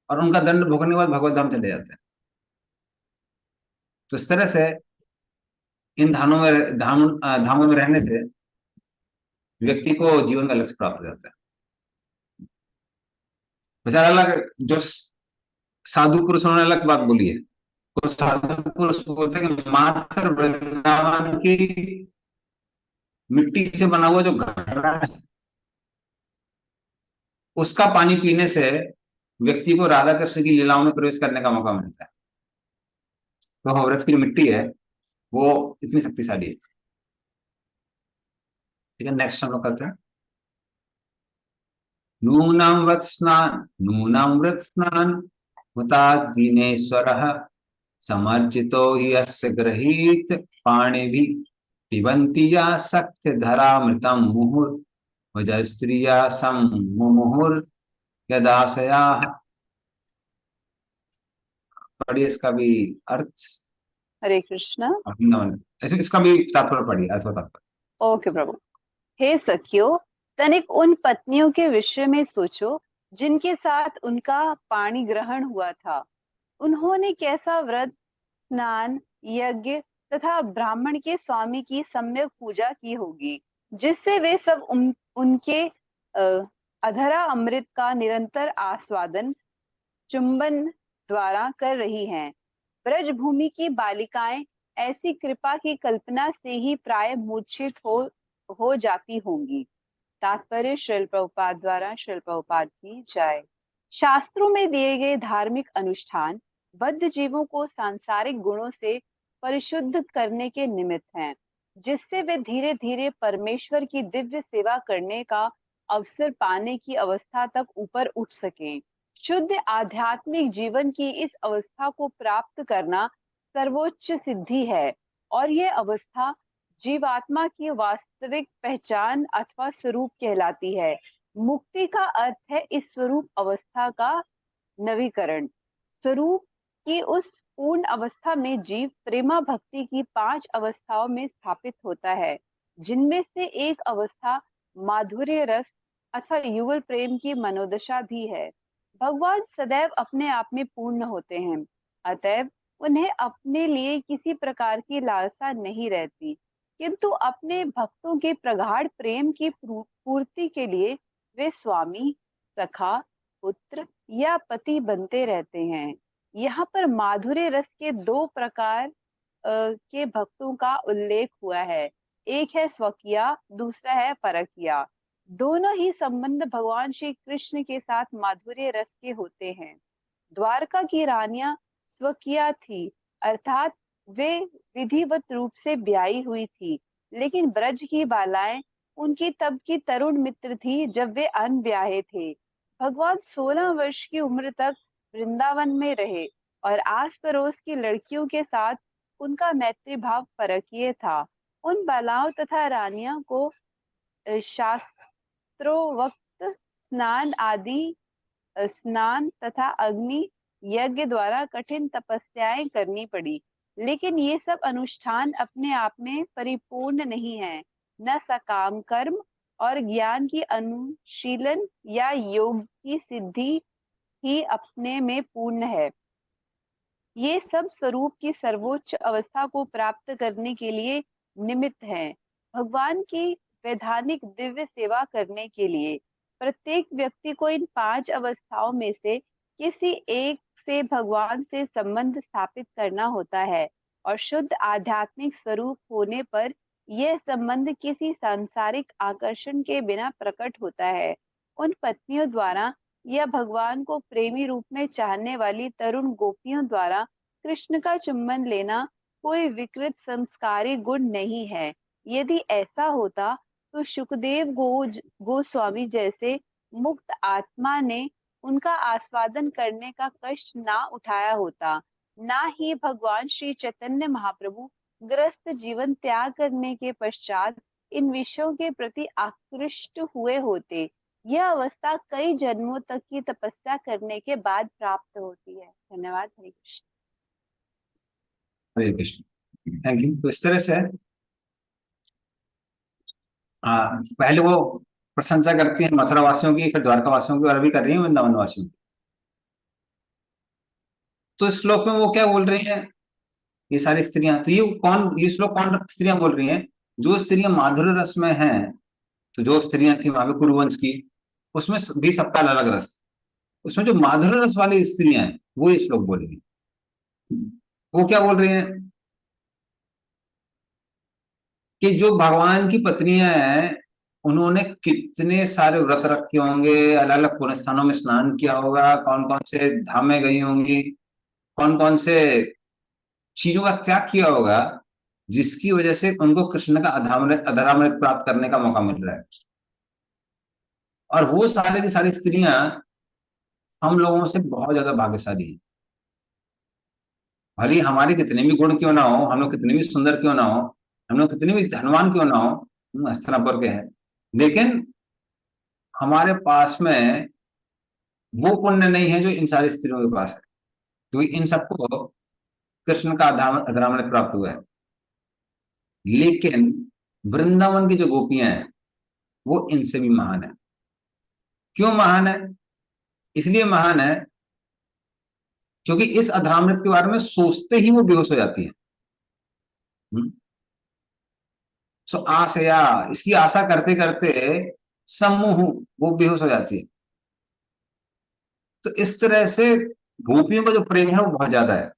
और उनका दंड भुगतने के बाद भगवत धाम चले जाते हैं। तो इस तरह से इन धामों में रहने से व्यक्ति को जीवन का लक्ष्य प्राप्त हो जाता है। अलग जो साधु पुरुषों ने अलग बात बोली है, तो साधु पुरुष बोलते हैं कि मात्र वृंदावन की मिट्टी से बना हुआ जो घड़ा है उसका पानी पीने से व्यक्ति को राधा कृष्ण की लीलाओं में प्रवेश करने का मौका मिलता है। तो व्रत की जो मिट्टी है वो इतनी शक्तिशाली है। ठीक है, नेक्स्ट हम लोग करते हैं। नूनां व्रत स्नान हुता दीनेश्वरः समर्जितो हि यस्य गृहीत पाणिभिः पिबन्ति या सख्य धरामृतं मुहुर् स्त्रिया मुहुर् यदाशयाः। पढ़िए इसका भी अर्थ। हरे कृष्णा। इसका भी तात्पर्य पढ़िए, अर्थ और तात्पर्य। ओके प्रभु। हे सखियों, तनिक उन पत्नियों के विषय में सोचो जिनके साथ उनका पाणी ग्रहण हुआ था। उन्होंने कैसा व्रत, स्नान, यज्ञ तथा ब्राह्मण के स्वामी की सम्यक पूजा की होगी, जिससे वे सब उनके अधरा अमृत का निरंतर आस्वादन चुंबन द्वारा कर रही हैं। ब्रजभूमि की बालिकाएं ऐसी कृपा की कल्पना से ही प्राय मूर्छित हो जाती होंगी। तात्पर्य श्रील प्रभुपाद द्वारा श्रील प्रभुपाद की जय। शास्त्रों में दिए गए धार्मिक अनुष्ठान बद्ध जीवों को सांसारिक गुणों से परिशुद्ध करने के निमित्त हैं, जिससे वे धीरे धीरे परमेश्वर की दिव्य सेवा करने का अवसर पाने की अवस्था तक ऊपर उठ सकें। शुद्ध आध्यात्मिक जीवन की इस अवस्था को प्राप्त करना सर्वोच्च सिद्धि है, और यह अवस्था जीवात्मा की वास्तविक पहचान अथवा स्वरूप कहलाती है। मुक्ति का अर्थ है इस स्वरूप अवस्था का नवीकरण। स्वरूप की उस पूर्ण अवस्था में जीव प्रेमा भक्ति की 5 अवस्थाओं में स्थापित होता है, जिनमें से एक अवस्था माधुर्य रस अथवा युगल प्रेम की मनोदशा भी है। भगवान सदैव अपने आप में पूर्ण होते हैं, अतएव उन्हें अपने लिए किसी प्रकार की लालसा नहीं रहती, किंतु अपने भक्तों के प्रगाढ़ प्रेम की पूर्ति के लिए वे स्वामी, सखा, पुत्र या पति बनते रहते हैं। यहाँ पर माधुर्य रस के 2 प्रकार के भक्तों का उल्लेख हुआ है। एक है स्वकीया, दूसरा है परकीया। दोनों ही संबंध भगवान श्री कृष्ण के साथ माधुर्य रस के होते हैं। द्वारका की रानियां स्वकीया थी, अर्थात वे विधिवत रूप से ब्याही हुई थी, लेकिन ब्रज की बालाएं उनकी तब की तरुण मित्र थी जब वे अनब्याहे थे। भगवान 16 वर्ष की उम्र तक वृंदावन में रहे और आस पड़ोस की लड़कियों के साथ उनका मैत्री भाव परकीय था। उन बालाओं तथा रानियों को शास्त्रोक्त स्नान तथा अग्नि यज्ञ द्वारा कठिन तपस्याएं करनी पड़ी, लेकिन ये सब अनुष्ठान अपने आप में परिपूर्ण नहीं है। न सकाम कर्म और ज्ञान की अनुशीलन या योग की सिद्धि ही अपने में पूर्ण है। ये सब स्वरूप की सर्वोच्च अवस्था को प्राप्त करने के लिए निमित्त हैं। भगवान की वैधानिक दिव्य सेवा करने के लिए प्रत्येक व्यक्ति को इन 5 अवस्थाओं में से किसी एक से भगवान से संबंध स्थापित करना होता है, और शुद्ध आध्यात्मिक स्वरूप होने पर यह संबंध किसी सांसारिक आकर्षण के बिना प्रकट होता है। उन पत्नियों द्वारा या भगवान को प्रेमी रूप में चाहने वाली तरुण गोपियों द्वारा कृष्ण का चुम्बन लेना कोई विकृत संस्कारी गुण नहीं है। यदि ऐसा होता तो सुखदेव गोस्वामी जैसे मुक्त आत्मा ने उनका आस्वादन करने का कष्ट ना उठाया होता, ना ही भगवान श्री चैतन्य महाप्रभु ग्रस्त जीवन त्याग करने के पश्चात इन विषयों के प्रति आकृष्ट हुए होते। यह अवस्था कई जन्मों तक की तपस्या करने के बाद प्राप्त होती है। धन्यवाद। हरे कृष्ण। Hare Krishna, thank you. तो इस तरह से पहले वो प्रशंसा करती हैं मथुरा वासियों की, फिर द्वारका वासियों की, और अभी कर रही हैं वृंदावन वासियों की। तो इस श्लोक में वो क्या बोल रही हैं, ये सारी स्त्रियां, तो ये श्लोक कौन स्त्रियां बोल रही हैं? जो स्त्रियां माधुर्य रस में हैं, तो जो स्त्रियां थी वहां पे कुरुवंश की, उसमें भी सबका अलग रस था। उसमें जो माधुर्य रस वाली स्त्रियां हैं वो ये श्लोक बोल रही हैं। वो क्या बोल रही हैं कि जो भगवान की पत्नियां हैं उन्होंने कितने सारे व्रत रखे होंगे, अलग अलग पुण्य स्थानों में स्नान किया होगा, कौन कौन से धाम में गई होंगी, कौन कौन से चीजों का त्याग किया होगा जिसकी वजह से उनको कृष्ण का अधरामृत प्राप्त करने का मौका मिल रहा है। और वो सारी की सारी स्त्रियां हम लोगों से बहुत ज्यादा भाग्यशाली है। भले ही हमारे कितने भी गुण क्यों ना हो, हम लोग कितने भी सुंदर क्यों ना हो, हम लोग कितने भी धनवान क्यों ना हो, हम हस्तिनापुर के हैं, लेकिन हमारे पास में वो पुण्य नहीं है जो इन सारी स्त्रियों के पास है, क्योंकि इन सबको कृष्ण का अधरामृत प्राप्त हुआ है। लेकिन वृंदावन की जो गोपियां हैं वो इनसे भी महान है। क्यों महान है? इसलिए महान है क्योंकि इस अधरामृत के बारे में सोचते ही वो बेहोश हो जाती है। सो आशया, इसकी आशा करते करते सम्मोह, वो बेहोश हो जाती है। तो इस तरह से गोपियों का जो प्रेम है वो बहुत ज्यादा है।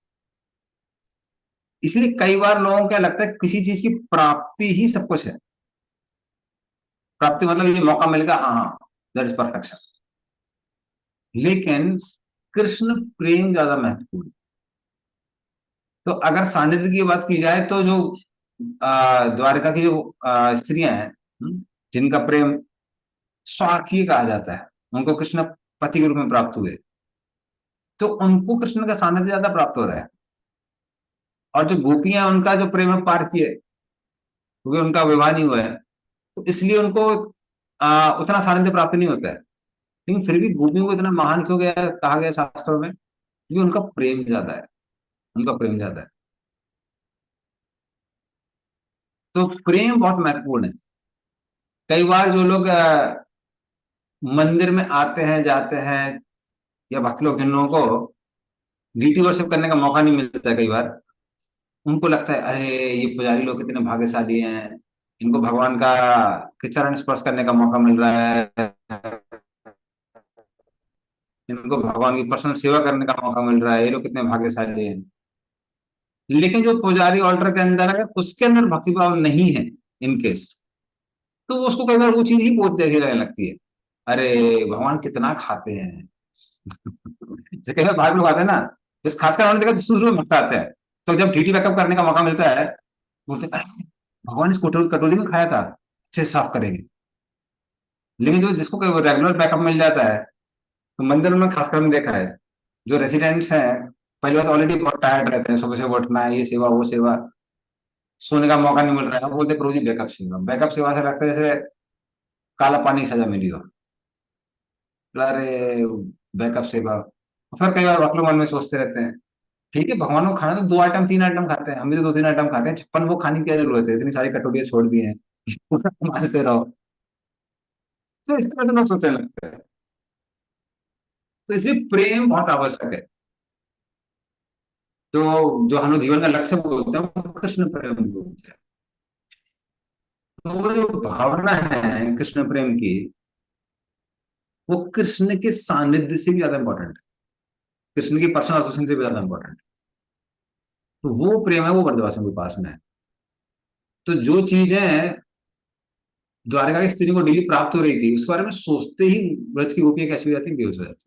इसलिए कई बार लोगों को क्या लगता है किसी चीज की प्राप्ति ही सब कुछ है। प्राप्ति मतलब ये मौका मिलेगा, हाँ, दैट इज परफेक्शन। लेकिन कृष्ण प्रेम ज्यादा महत्वपूर्ण है। तो अगर सानिध्य की बात की जाए तो जो द्वारिका की जो स्त्रियां हैं, जिनका प्रेम स्वार्थी कहा जाता है, उनको कृष्ण पति के रूप में प्राप्त हुए, तो उनको कृष्ण का सानिध्य ज्यादा प्राप्त हो रहा है। और जो गोपियां, उनका जो प्रेम है पार्थी है, क्योंकि उनका विवाह नहीं हुआ है, तो इसलिए उनको उतना सानिध्य प्राप्त नहीं होता है। लेकिन फिर भी गोपियों को इतना महान क्यों गया कहा गया शास्त्रों में? क्योंकि उनका प्रेम ज्यादा है, उनका प्रेम ज्यादा है। तो प्रेम बहुत महत्वपूर्ण है। कई बार जो लोग मंदिर में आते हैं जाते हैं, या भक्त लोग, जिन लोगों को डीटी वर्शिप करने का मौका नहीं मिलता है, कई बार उनको लगता है अरे ये पुजारी लोग कितने भाग्यशाली हैं, इनको भगवान का के चरण स्पर्श करने का मौका मिल रहा है, इनको भगवान की पर्सनल सेवा करने का मौका मिल रहा है, ये लोग कितने भाग्यशाली हैं। लेकिन जो पुजारी ऑल्टर के अंदर है उसके अंदर भक्ति भाव नहीं है इन केस, तो उसको कई बार वो चीज ही बहुत जैसी लगने लगती है। अरे भगवान कितना खाते हैं। जैसे कई बार बाहर लोग आते हैं ना, जिस खासकर उन्होंने देखा शुरू में भक्त आते हैं, तो जब टीटी बैकअप करने का मौका मिलता है बोलते हैं, "अरे, भगवान इस कटोरी कटोरी में खाया था, अच्छे से साफ करेंगे।" लेकिन जो जिसको रेगुलर बैकअप मिल जाता है, तो मंदिर में खासकर हमने देखा है, जो रेसिडेंट्स हैं पहली बात ऑलरेडी बहुत टायर्ड रहते हैं, सुबह से उठना है, ये सेवा वो सेवा, सोने का मौका नहीं मिल रहा है, वो बोलते प्रभु जी बैकअप सेवा। बैकअप सेवा से लगता है जैसे काला पानी की सजा मिली हो। अरे बैकअप सेवा। फिर कई बार आप लोग मन में सोचते रहते हैं, ठीक है भगवान को खाना तो 2 आइटम 3 आइटम खाते हैं, हम भी तो 2 3 आइटम खाते हैं, 56 वो खाने की क्या जरूरत है, इतनी सारी कटोरियां छोड़ दी हैं। मजे से रहो। तो इस तरह से लोग सोचने लगते हैं। तो इसलिए प्रेम बहुत आवश्यक है। तो जो हम लोग जीवन का लक्ष्य बोलते हैं वो कृष्ण प्रेम बोलते हैं। तो वो जो भावना है कृष्ण प्रेम की, वो कृष्ण के सानिध्य से भी ज्यादा इंपॉर्टेंट है, कृष्ण की पर्सनल एसोसिएशन से भी ज्यादा इंपॉर्टेंट है। तो वो प्रेम है वो ब्रजवासियों के पास में है। तो जो चीजें द्वारका की स्त्री को डेली प्राप्त हो रही थी, उसके बारे में सोचते ही ब्रज की गोपियां कैसी हो जाती, बेहोश हो जाती।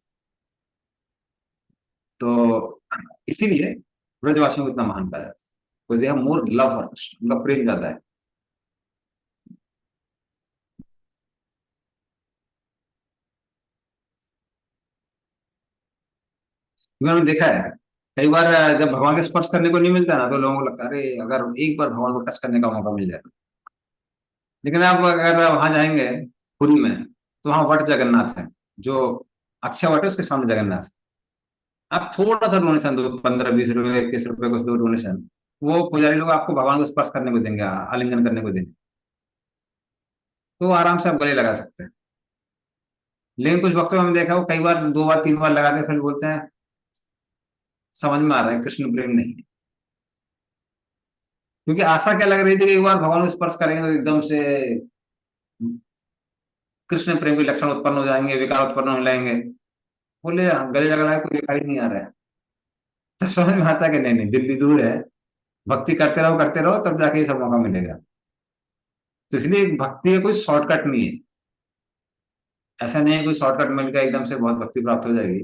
तो इसीलिए ब्रजवासियों को इतना महान पाया जाता है, they have more love for Krishna, उनका प्रेम ज्यादा है। मैंने देखा है कई बार जब भगवान के स्पर्श करने को नहीं मिलता ना, तो लोगों को लगता है अरे अगर एक बार भगवान को टच करने का मौका मिल जाए। लेकिन आप अगर वहां जाएंगे पुरी में, तो वहां वट जगन्नाथ है, जो अक्षय वट है उसके सामने जगन्नाथ। आप थोड़ा सा डोनेशन दो, 15 20 रुपए 21 रुपए कुछ दो डोनेशन, वो पुजारी लोग आपको भगवान को स्पर्श करने को देंगे, आलिंगन करने को देंगे, तो आराम से आप गले लगा सकते हैं। लेकिन कुछ भक्तों में हमने देखा वो कई बार 2 बार 3 बार लगाते हैं, फिर बोलते हैं समझ में आ रहा है कृष्ण प्रेम नहीं है। क्योंकि आशा क्या लग रही थी कि एक बार भगवान को स्पर्श करेंगे तो एकदम से कृष्ण प्रेम के लक्षण उत्पन्न हो जाएंगे, विकार उत्पन्न हो जाएंगे। बोले गले लगा है कोई विकार ही नहीं आ रहा है। तब समझ में आता है कि नहीं नहीं, दिल भी दूर है, भक्ति करते रहो तब जाके ये सब मौका मिलेगा। तो इसलिए भक्ति का कोई शॉर्टकट नहीं है, ऐसा नहीं है कोई शॉर्टकट मिल गया एकदम से बहुत भक्ति प्राप्त हो जाएगी।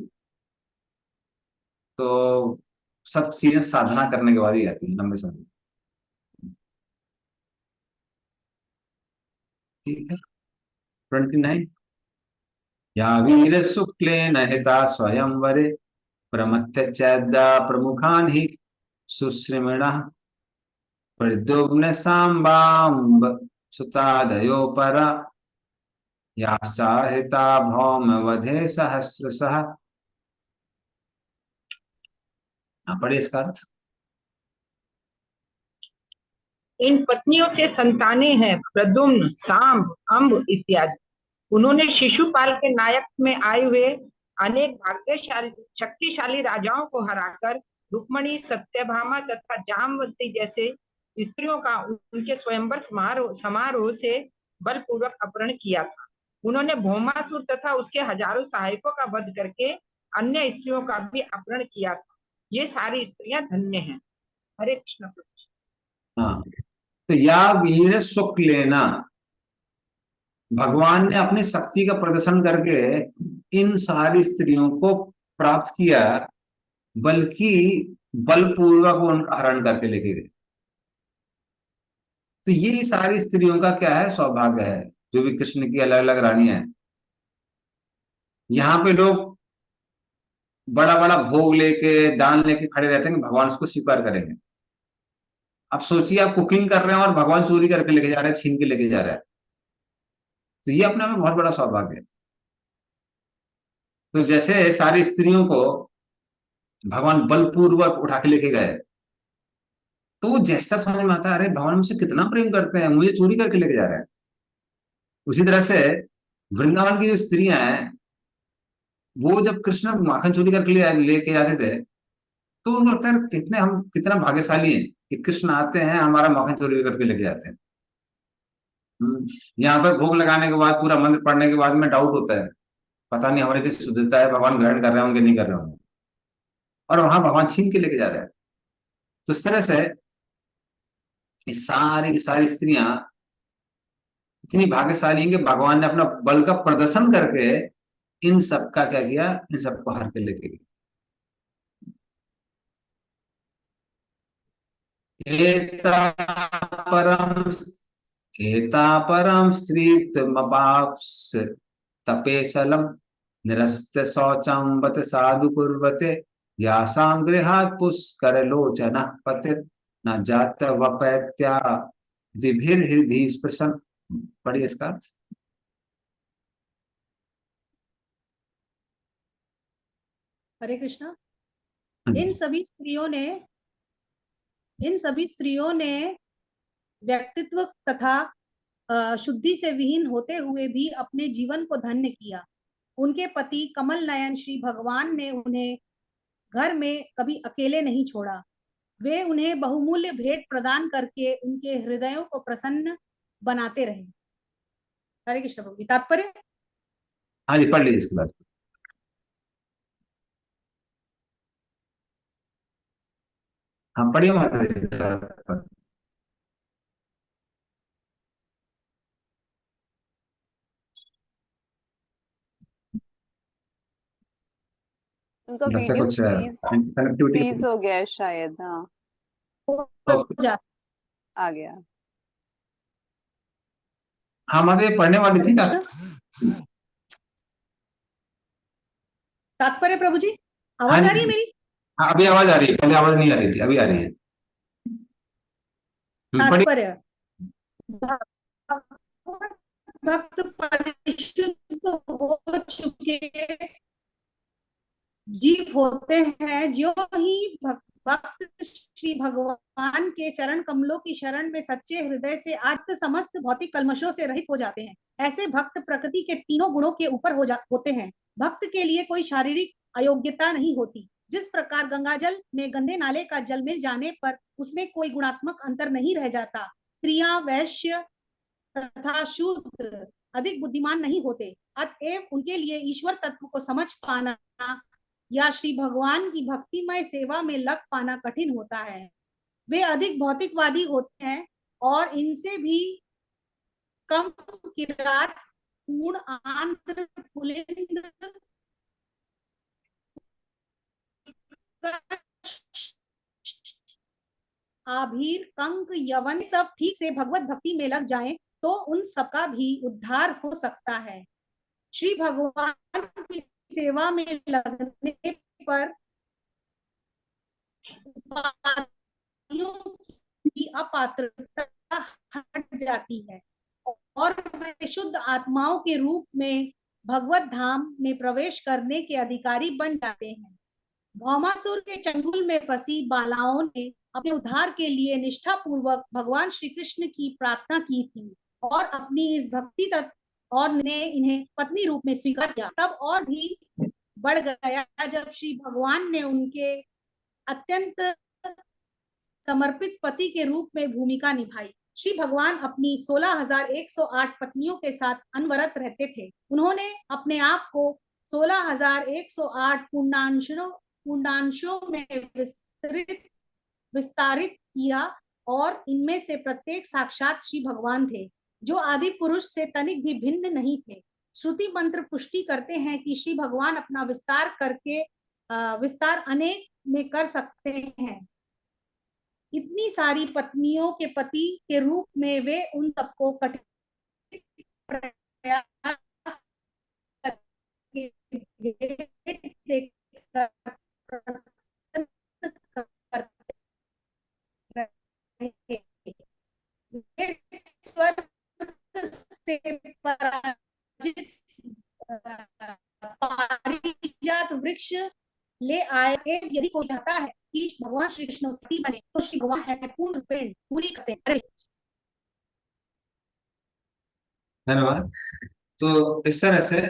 तो सब चीजें साधना करने के बाद ही आती है लंबे समय। ठीक है। 29। या वीर शुक्लेन हिता स्वयंवरे प्रमथ्य चैद्या प्रमुखान ही सुश्रिमण प्रद्युम्न सांबाम्ब सुतादयो परा याश्चाहिता भौम वधे सहस्रशः। पढ़े इसका अर्थ। इन पत्नियों से संतानें हैं प्रद्युम्न, सांब, अंब इत्यादि। उन्होंने शिशुपाल के नायक में आए हुए अनेक भाग्यशाली शक्तिशाली राजाओं को हराकर रुक्मणी, सत्यभामा तथा जामवंती जैसे स्त्रियों का उनके स्वयंवर समारोह से बलपूर्वक अपहरण किया था। उन्होंने भौमासुर तथा उसके हजारों सहायकों का वध करके अन्य स्त्रियों का भी अपहरण किया था। ये सारी स्त्रियां धन्य हैं। हरे कृष्ण। हाँ, तो या वीर शुक्लेना, भगवान ने अपनी शक्ति का प्रदर्शन करके इन सारी स्त्रियों को प्राप्त किया, बल्कि बलपूर्वक वो उनका हरण करके लेके गए। तो ये सारी स्त्रियों का क्या है, सौभाग्य है, जो भी कृष्ण की अलग अलग रानियां हैं। यहाँ पे लोग बड़ा बड़ा भोग लेके, दान लेके खड़े रहते हैं कि भगवान उसको स्वीकार करेंगे। अब सोचिए, आप कुकिंग कर रहे हैं और भगवान चोरी करके लेके जा रहे हैं, छीन के लेके जा रहे हैं। तो ये अपने में बहुत बड़ा सौभाग्य है। तो जैसे सारी स्त्रियों को भगवान बलपूर्वक उठा के लेके गए, तो वो जैसा समझ में आता है, अरे भगवान मुझसे कितना प्रेम करते हैं, मुझे चोरी करके लेके जा रहे हैं। उसी तरह से वृंदावन की जो स्त्रियां हैं, वो जब कृष्ण माखन चोरी करके लेके जाते थे, तो उनको लगता है हम कितना भाग्यशाली हैं कि कृष्ण आते हैं, हमारा माखन चोरी करके लेके जाते हैं। यहाँ पर भोग लगाने के बाद, पूरा मंत्र पढ़ने के बाद में डाउट होता है, पता नहीं हमारी कितनी शुद्धता है, भगवान ग्रहण कर रहे होंगे नहीं कर रहे होंगे, और वहां भगवान छीन के लेके जा रहे हैं। तो इस तरह से ये सारी की सारी स्त्रियां इतनी भाग्यशाली हैं कि भगवान ने अपना बल का प्रदर्शन करके इन सबका क्या किया, इन सबको हर के लेके गए। एता परम एता परम स्त्रीत्वमपाप्स तपेशलम निरस्त शौचम बत साधु कुर्वते यासां गृहात् पुष्कर लोचन पतित न जात वपैत्या विभिर हृदि स्पृशन। पढ़िए इसका अर्थ। हरे कृष्णा। हाँ जी। इन सभी स्त्रियों ने व्यक्तित्व तथा शुद्धि से विहीन होते हुए भी अपने जीवन को धन्य किया। उनके पति कमल नयन श्री भगवान ने उन्हें घर में कभी अकेले नहीं छोड़ा। वे उन्हें बहुमूल्य भेंट प्रदान करके उनके हृदयों को प्रसन्न बनाते रहे। हरे कृष्ण प्रभु। तात्पर्य। हाँ जी, पढ़ लीजिए इसके बाद। हाँ पढ़िए माता जी। उनका लगता है वीडियो कुछ फ्रीज कनेक्टिविटी। हो गया है शायद। हाँ, आ गया। हाँ माता जी पढ़ने वाली थी। तात्पर्य प्रभु जी, हाँ आवाज जी, आ रही है मेरी? हाँ अभी आवाज आ रही है, पहले आवाज नहीं आ रही थी, अभी आ रही है। पढ़िए। तात्पर्य। भक्त परिशुद्ध हो चुके जीव होते हैं, जो ही भक्त श्री भगवान के चरण कमलों की शरण में सच्चे हृदय से आज समस्त भौतिक कल्मशों से रहित हो जाते हैं। ऐसे भक्त प्रकृति के तीनों गुणों के ऊपर होते हैं। भक्त के लिए कोई शारीरिक अयोग्यता नहीं होती। जिस प्रकार गंगाजल में गंदे नाले का जल मिल जाने पर उसमें कोई गुणात्मक अंतर नहीं रह जाता, स्त्रियां, वैश्य तथा शूद्र अधिक बुद्धिमान नहीं होते। अतएव उनके लिए ईश्वर तत्व को समझ पाना या श्री भगवान की भक्तिमय सेवा में लग पाना कठिन होता है। वे अधिक भौतिकवादी होते हैं और इनसे भी कम किरात, पूर्ण, आंध्र, पुलिंद, आभीर, कंक, यवन सब ठीक से भगवत भक्ति में लग जाएं तो उन सबका भी उद्धार हो सकता है। श्री भगवान की सेवा में लगने पर की अपात्रता हट जाती है और वे शुद्ध आत्माओं के रूप में भगवत धाम में प्रवेश करने के अधिकारी बन जाते हैं। भौमासुर के चंगुल में फंसी बालाओं ने अपने उद्धार के लिए निष्ठा पूर्वक भगवान श्री कृष्ण की प्रार्थना की थी और अपनी इस भक्ति तत्व और ने इन्हें पत्नी रूप में स्वीकार किया। तब और भी बढ़ गया जब श्री भगवान ने उनके अत्यंत समर्पित पति के रूप में भूमिका निभाई। श्री भगवान अपनी 16,108 पत्नियों के साथ अनवरत रहते थे। उन्होंने अपने आप को 16,108 पूर्णांशों में विस्तारित किया और इनमें से प्रत्येक साक्षात श्री भगवान थे, जो आदि पुरुष से तनिक भी भिन्न नहीं थे। श्रुति मंत्र पुष्टि करते हैं कि श्री भगवान अपना विस्तार अनेक में कर सकते हैं। इतनी सारी पत्नियों के पति के रूप में वे उन सबको कठिन प्रयास पारिजात वृक्ष ले आए। यदि कोई चाहता है कि भगवान श्री कृष्ण सती बने तो श्री भगवान ऐसे पूर्ण रूपेण पूरी करते हैं। धन्यवाद। तो इस तरह से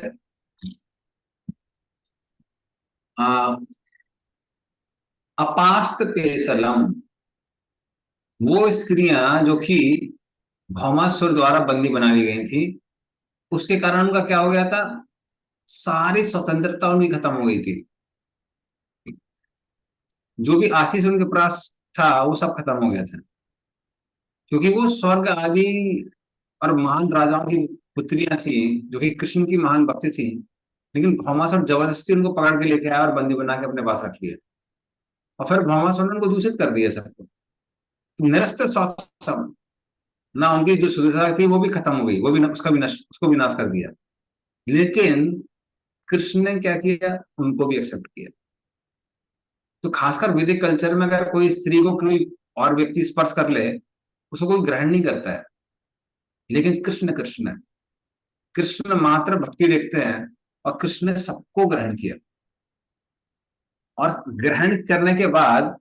अपास्त पेसलम, वो स्त्रियां जो कि भौमासुर द्वारा बंदी बना ली गई थी, उसके कारण उनका क्या हो गया था, सारी स्वतंत्रता उनकी खत्म हो गई थी। जो भी आशीष उनके पास था वो सब खत्म हो गया था, क्योंकि वो स्वर्ग आदि और महान राजाओं की पुत्रियां थी जो कि कृष्ण की महान भक्ति थी, लेकिन भौमासुर जबरदस्ती उनको पकड़ के लेके आया और बंदी बना के अपने पास रख लिया और फिर भौमासुर ने उनको दूषित कर दिया सबको। निरस्त सब ना, उनकी जो शुद्धता थी वो भी खत्म हो गई, वो भी उसको भी नाश कर दिया। लेकिन कृष्ण ने क्या किया, उनको भी एक्सेप्ट किया। तो खासकर वैदिक कल्चर में अगर कोई स्त्री को कोई और व्यक्ति स्पर्श कर ले, उसको कोई ग्रहण नहीं करता है, लेकिन कृष्ण मात्र भक्ति देखते हैं और कृष्ण ने सबको ग्रहण किया। और ग्रहण करने के बाद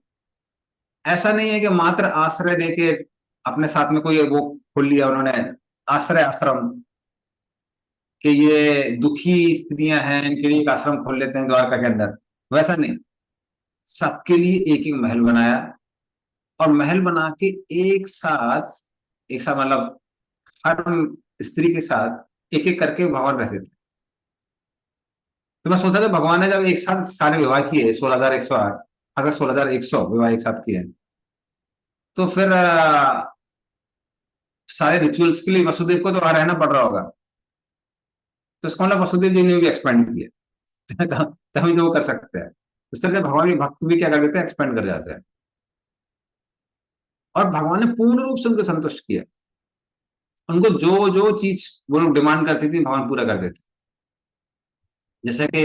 ऐसा नहीं है कि मात्र आश्रय देके अपने साथ में कोई वो खोल लिया उन्होंने आश्रय आश्रम, कि ये दुखी स्त्रियां हैं इनके लिए एक आश्रम खोल लेते हैं द्वारका के अंदर, वैसा नहीं। सबके लिए एक एक महल बनाया और महल बना के एक साथ मतलब हर स्त्री के साथ एक एक करके भगवान रहते थे। तो मैं सोचा था भगवान ने जब एक साथ सारे विवाह किए 16,108, अगर 16,100 विवाह एक साथ किए, तो फिर सारे रिचुअल्स के लिए वसुदेव को तो वहां रहना पड़ रहा होगा। तो इसको मतलब वसुदेव जी ने भी एक्सपेंड किया तभी तो वो कर सकते हैं। इस तरह से भगवान के भक्त भी क्या कर देते हैं, एक्सपेंड कर जाते हैं। और भगवान ने पूर्ण रूप से उनको संतुष्ट किया। उनको जो जो चीज वो लोग डिमांड करती थी भगवान पूरा कर देते। जैसे कि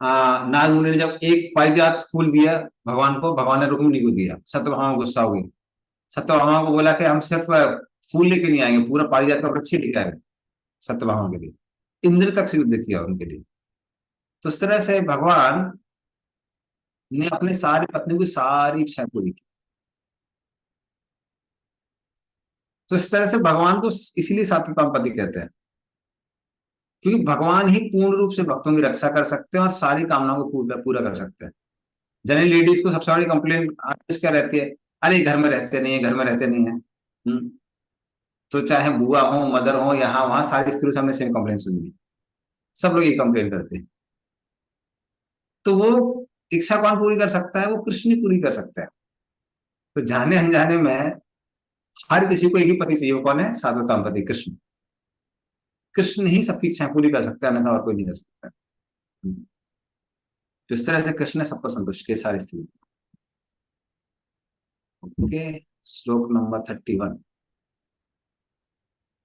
नारद मुनि ने जब एक पारिजात फूल दिया भगवान को, भगवान ने रुक्मिणी को दिया, सत्यभामा गुस्सा हो गई। सत्यभामा को बोला कि हम सिर्फ फूल लेके नहीं आएंगे, पूरा पारिजात का वृक्ष लेके आएंगे सत्यभामा के लिए। इंद्र तक से युद्ध किया उनके लिए। तो इस तरह से भगवान ने अपने सारी पत्नियों की सारी इच्छाएं पूरी की। तो इस तरह से भगवान को इसीलिए सात्विक पति कहते हैं, क्योंकि भगवान ही पूर्ण रूप से भक्तों की रक्षा कर सकते हैं और सारी कामनाओं को पूरा कर सकते हैं। जनरल लेडीज को सबसे बड़ी कंप्लेंट क्या रहती है, अरे घर में रहते नहीं है, घर में रहते नहीं है। तो चाहे बुआ हो, मदर हो, यहाँ वहां सारी स्त्रियों से हमने सेम कंप्लेंट सुनी, सब लोग ये कंप्लेन करते हैं। तो वो इच्छा कौन पूरी कर सकता है, वो कृष्ण ही पूरी कर सकता है। तो जाने अनजाने में हर किसी को एक ही पति चाहिए, वो कौन है, सात्वताम पति कृष्ण। कृष्ण ही सबकी इच्छाएं पूरी कर सकता है, अन्यथा और कोई नहीं कर सकता। तो इस तरह से कृष्ण ने सबको संतुष्ट किया, सारी स्त्री। ओके। श्लोक नंबर 31।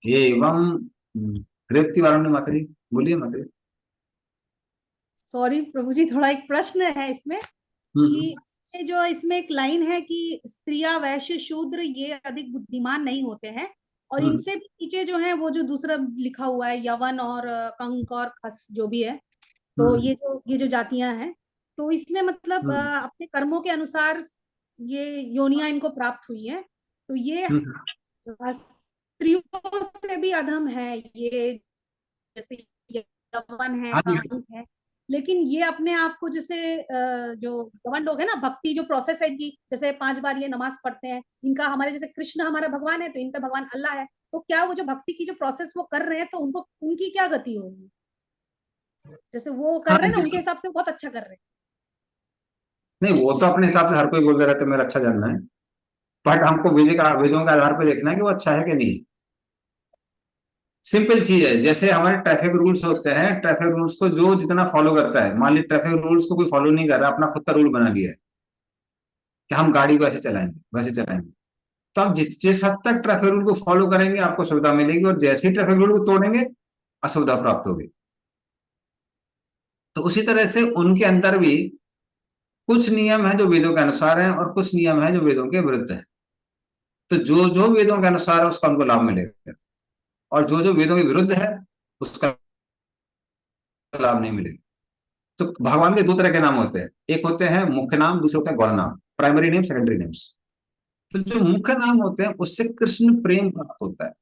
एवं रेवती वारुणी माता जी, बोलिए माता जी। सॉरी प्रभु जी, थोड़ा एक प्रश्न है इसमें कि इसमें एक लाइन है कि स्त्रियां, वैश्य, शूद्र ये अधिक बुद्धिमान नहीं होते हैं, और इनसे भी नीचे जो है वो जो दूसरा लिखा हुआ है यवन और कंक और खस जो भी है, तो ये जो जातियां हैं, तो इसमें मतलब अपने कर्मों के अनुसार ये योनियां इनको प्राप्त हुई है, तो ये स्त्रियों से भी अधम है ये, जैसे यवन है, हाँ जी। कंक है, लेकिन ये अपने आप को जैसे जो यवन लोग है ना, भक्ति जो प्रोसेस है इनकी, जैसे 5 बार ये नमाज पढ़ते हैं, इनका हमारे जैसे कृष्ण हमारा भगवान है तो इनका भगवान अल्लाह है, तो क्या वो जो भक्ति की जो प्रोसेस वो कर रहे हैं तो उनको उनकी क्या गति होगी? जैसे वो कर हाँ रहे हैं ना, जी। उनके हिसाब से बहुत अच्छा कर रहे हैं। नहीं, वो तो अपने हिसाब से हर कोई बोलते रहते मेरा अच्छा जानना है, बट हमको वेदों के आधार पर देखना है कि वो अच्छा है कि नहीं। सिंपल चीज है, जैसे हमारे ट्रैफिक रूल्स होते हैं, ट्रैफिक रूल्स को जो जितना फॉलो करता है, मान ली ट्रैफिक रूल्स को कोई फॉलो नहीं कर रहा, अपना खुद का रूल बना लिया है कि हम गाड़ी को ऐसे चलाएंगे वैसे चलाएंगे, तो आप जिस जिस हद तक ट्रैफिक रूल को फॉलो करेंगे आपको सुविधा मिलेगी, और जैसे ही ट्रैफिक रूल को तोड़ेंगे असुविधा प्राप्त होगी। तो उसी तरह से उनके अंदर भी कुछ नियम है जो वेदों के अनुसार है, और कुछ नियम है जो वेदों के विरुद्ध है। तो जो जो वेदों के अनुसार है उसका उनको लाभ मिलेगा, और जो जो वेदों के विरुद्ध है उसका लाभ नहीं मिलेगा। तो भगवान के दो तरह के नाम होते हैं, एक होते हैं मुख्य नाम, दूसरे होते हैं गौण नाम, प्राइमरी नेम, सेकेंडरी नेम्स। तो जो मुख्य नाम होते हैं उससे कृष्ण प्रेम प्राप्त होता है,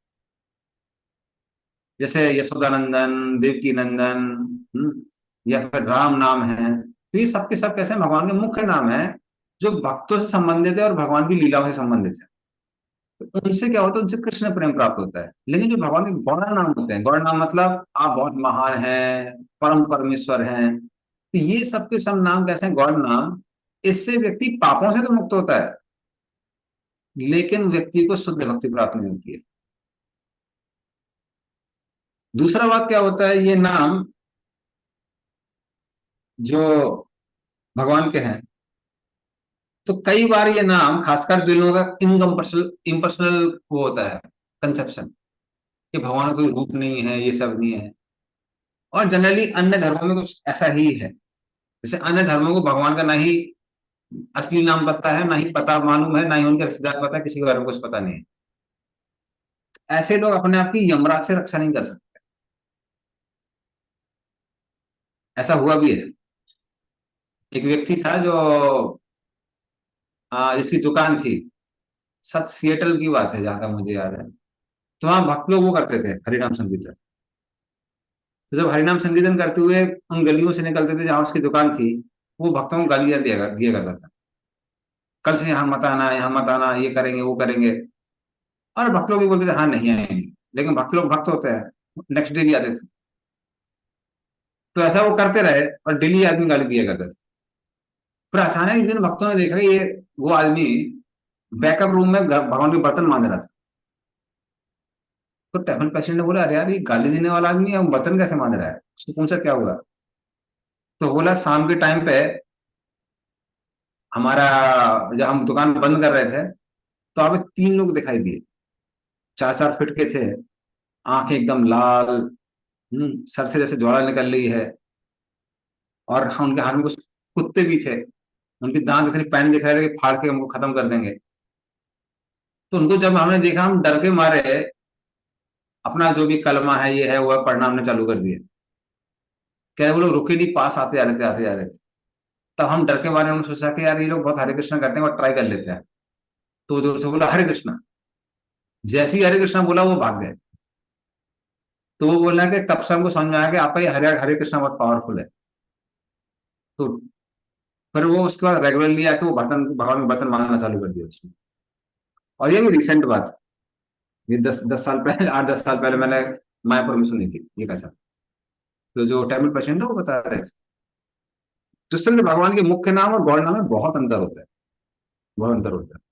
जैसे यशोदानंदन, देवकी नंदन, या फिर राम नाम है, तो ये सबके सब कैसे भगवान के मुख्य नाम है जो भक्तों से संबंधित है और भगवान की लीलाओं से संबंधित है। तो उनसे क्या होता है, उनसे कृष्ण प्रेम प्राप्त होता है। लेकिन जो भगवान के गौण नाम होते हैं, गौण नाम मतलब आप बहुत महान हैं, परम परमेश्वर हैं, तो ये सबके सब नाम कैसे हैं, गौण नाम, इससे व्यक्ति पापों से तो मुक्त होता है, लेकिन व्यक्ति को शुद्ध भक्ति प्राप्त नहीं होती है। दूसरा बात क्या होता है, ये नाम जो भगवान के हैं, तो कई बार ये नाम, खासकर जो लोगों का इनकम्पर्सनल इम्पर्सनल वो होता है कंसेप्शन कि भगवान का कोई रूप नहीं है, ये सब नहीं है, और जनरली अन्य धर्मों में कुछ ऐसा ही है। जैसे अन्य धर्मों को भगवान का ना ही असली नाम पता है, ना ही पता मालूम है, ना ही उनके रिश्तेदार पता है, किसी के बारे में कुछ पता नहीं है। ऐसे लोग अपने आप की यमराज से रक्षा नहीं कर सकते। ऐसा हुआ भी है। एक व्यक्ति था जो जिसकी दुकान थी, सत सिएटल की बात है जहां तक मुझे याद है, तो वहां भक्त लोग वो करते थे हरिनाम संकीर्तन। तो जब हरिनाम संकीर्तन करते हुए उन गलियों से निकलते थे जहां उसकी दुकान थी, वो भक्तों को गालियां दिया करता था, कल से यहाँ मत आना, यहाँ मत आना, ये करेंगे वो करेंगे। और भक्त लोग भी बोलते थे हाँ नहीं आएंगे, लेकिन भक्त लोग भक्त होते हैं, नेक्स्ट डे भी आते थे। तो ऐसा वो करते रहे और डेली आदमी गाली दिया करते थे। फिर अचानक एक दिन भक्तों ने देखा कि ये वो आदमी बैकअप रूम में भगवान के बर्तन मान रहा था। तो टेबल पेशेंट ने बोला अरे यार ये गाली देने वाला आदमी है, बर्तन कैसे मान रहा है? उसको पूछा क्या हुआ, तो बोला शाम के टाइम पे हमारा, जब हम दुकान बंद कर रहे थे तो हमें 3 लोग दिखाई दिए, 4-4 फीट के थे, आंखें एकदम लाल, सर से जैसे ज्वाला निकल रही है, और उनके हाथ में कुछ कुत्ते भी थे, उनकी दांत इतनी पैनी दिख रहे थे कि फाड़ के हमको खत्म कर देंगे। तो उनको जब हमने देखा, हम डर के मारे अपना जो भी कलमा है ये है वो है पढ़ना हमने चालू कर दिया। क्या वो लोग रुके नहीं, पास आते जा रहे थे, आते जा रहे थे। तब हम डर के मारे हमने सोचा कि यार ये लोग बहुत हरे कृष्णा करते हैं और ट्राई कर लेते हैं। तो जोर से बोला हरे कृष्णा, जैसे ही हरे कृष्णा बोला वो भाग गए। तो वो बोलना कि तब से हमको समझ में आया कि आपका ये हरे हरे कृष्णा बहुत पावरफुल है। तो फिर वो उसके बाद रेगुलरली आके वो बर्तन, भगवान में बर्तन मांगना चालू कर दिया उसने। और ये भी रिसेंट बात है, ये 10 साल पहले, 8-10 साल पहले मैंने मायापुर में सुनी थी ये कैसा। तो जो टैमिल पेशेंट है वो बता रहे थे। तो इस तरह से भगवान के मुख्य नाम और गौड़ नाम में बहुत अंतर होता है, बहुत अंतर होता है।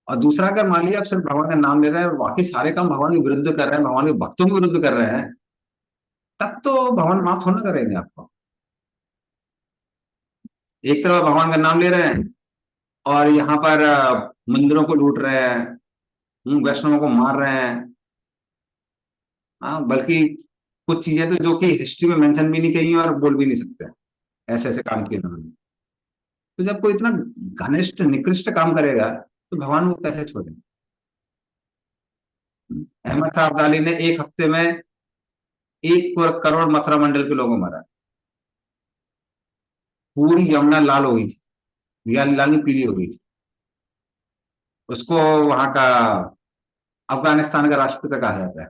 और दूसरा, अगर मान लीजिए आप सिर्फ भगवान का नाम ले रहे हैं और बाकी सारे काम भगवान के विरुद्ध कर रहे हैं, भगवान के भक्तों के विरुद्ध कर रहे हैं, तब तो भगवान माफ थोड़ा ना करेंगे आपको। एक तरफ भगवान का नाम ले रहे हैं और यहाँ पर मंदिरों को लूट रहे हैं, वैष्णवों को मार रहे हैं। हाँ, बल्कि कुछ चीजें तो जो कि हिस्ट्री में मेंशन भी नहीं की हैं और बोल भी नहीं सकते, ऐसे ऐसे काम किए उन्होंने। तो जब कोई इतना घनिष्ठ निकृष्ट काम करेगा तो भगवान वो कैसे छोड़ेंगे। अहमद शाह अब्दाली ने एक हफ्ते में 1 करोड़ मथुरा मंडल के लोगों को मारा। पूरी यमुना लाल हो गई थी, लाली पीली हो गई थी। उसको वहां का अफगानिस्तान का राष्ट्रपिता कहा जाता है,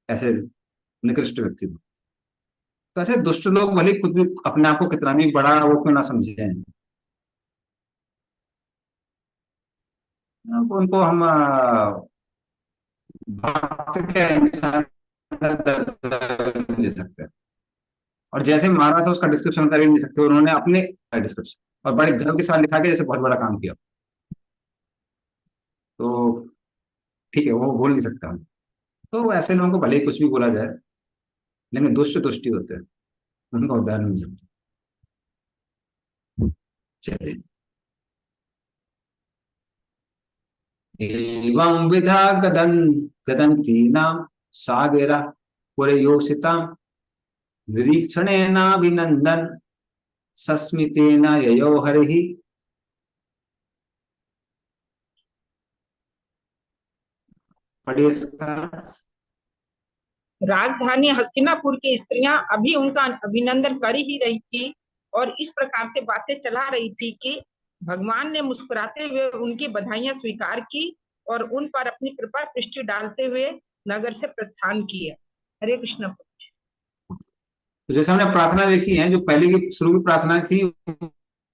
ऐसे निकृष्ट व्यक्ति को। तो ऐसे दुष्ट लोग भले खुद भी अपने आप को कितना भी बड़ा वो क्यों ना समझे हैं, उनको हम भक्त के इंसान का दर्जा नहीं दे सकते। और जैसे मारा था उसका डिस्क्रिप्शन कर ही नहीं सकते, उन्होंने अपने डिस्क्रिप्शन और बड़े गर्व के साथ लिखा कि जैसे बहुत बड़ा काम किया। तो ठीक है, वो बोल नहीं सकता हम। तो ऐसे लोगों को भले ही कुछ भी बोला जाए, लेकिन दुष्ट दुष्ट ही होते हैं, उनका उद्धार नहीं हो सकता। चलिए, एवं विधा गदन्ति नाम सागरा पुरयोषिताम निरीक्षणेनाभिनंदन सस्मितेन ययो हरिः। पढ़िए इसका। राजधानी हस्तिनापुर की स्त्रियां अभी उनका अभिनंदन कर ही रही थी और इस प्रकार से बातें चला रही थी कि भगवान ने मुस्कुराते हुए उनकी बधाइयां स्वीकार की और उन पर अपनी कृपा दृष्टि डालते हुए नगर से प्रस्थान किया। हरे कृष्ण। तो जैसे हमने प्रार्थना देखी है, जो पहले की शुरू की प्रार्थना थी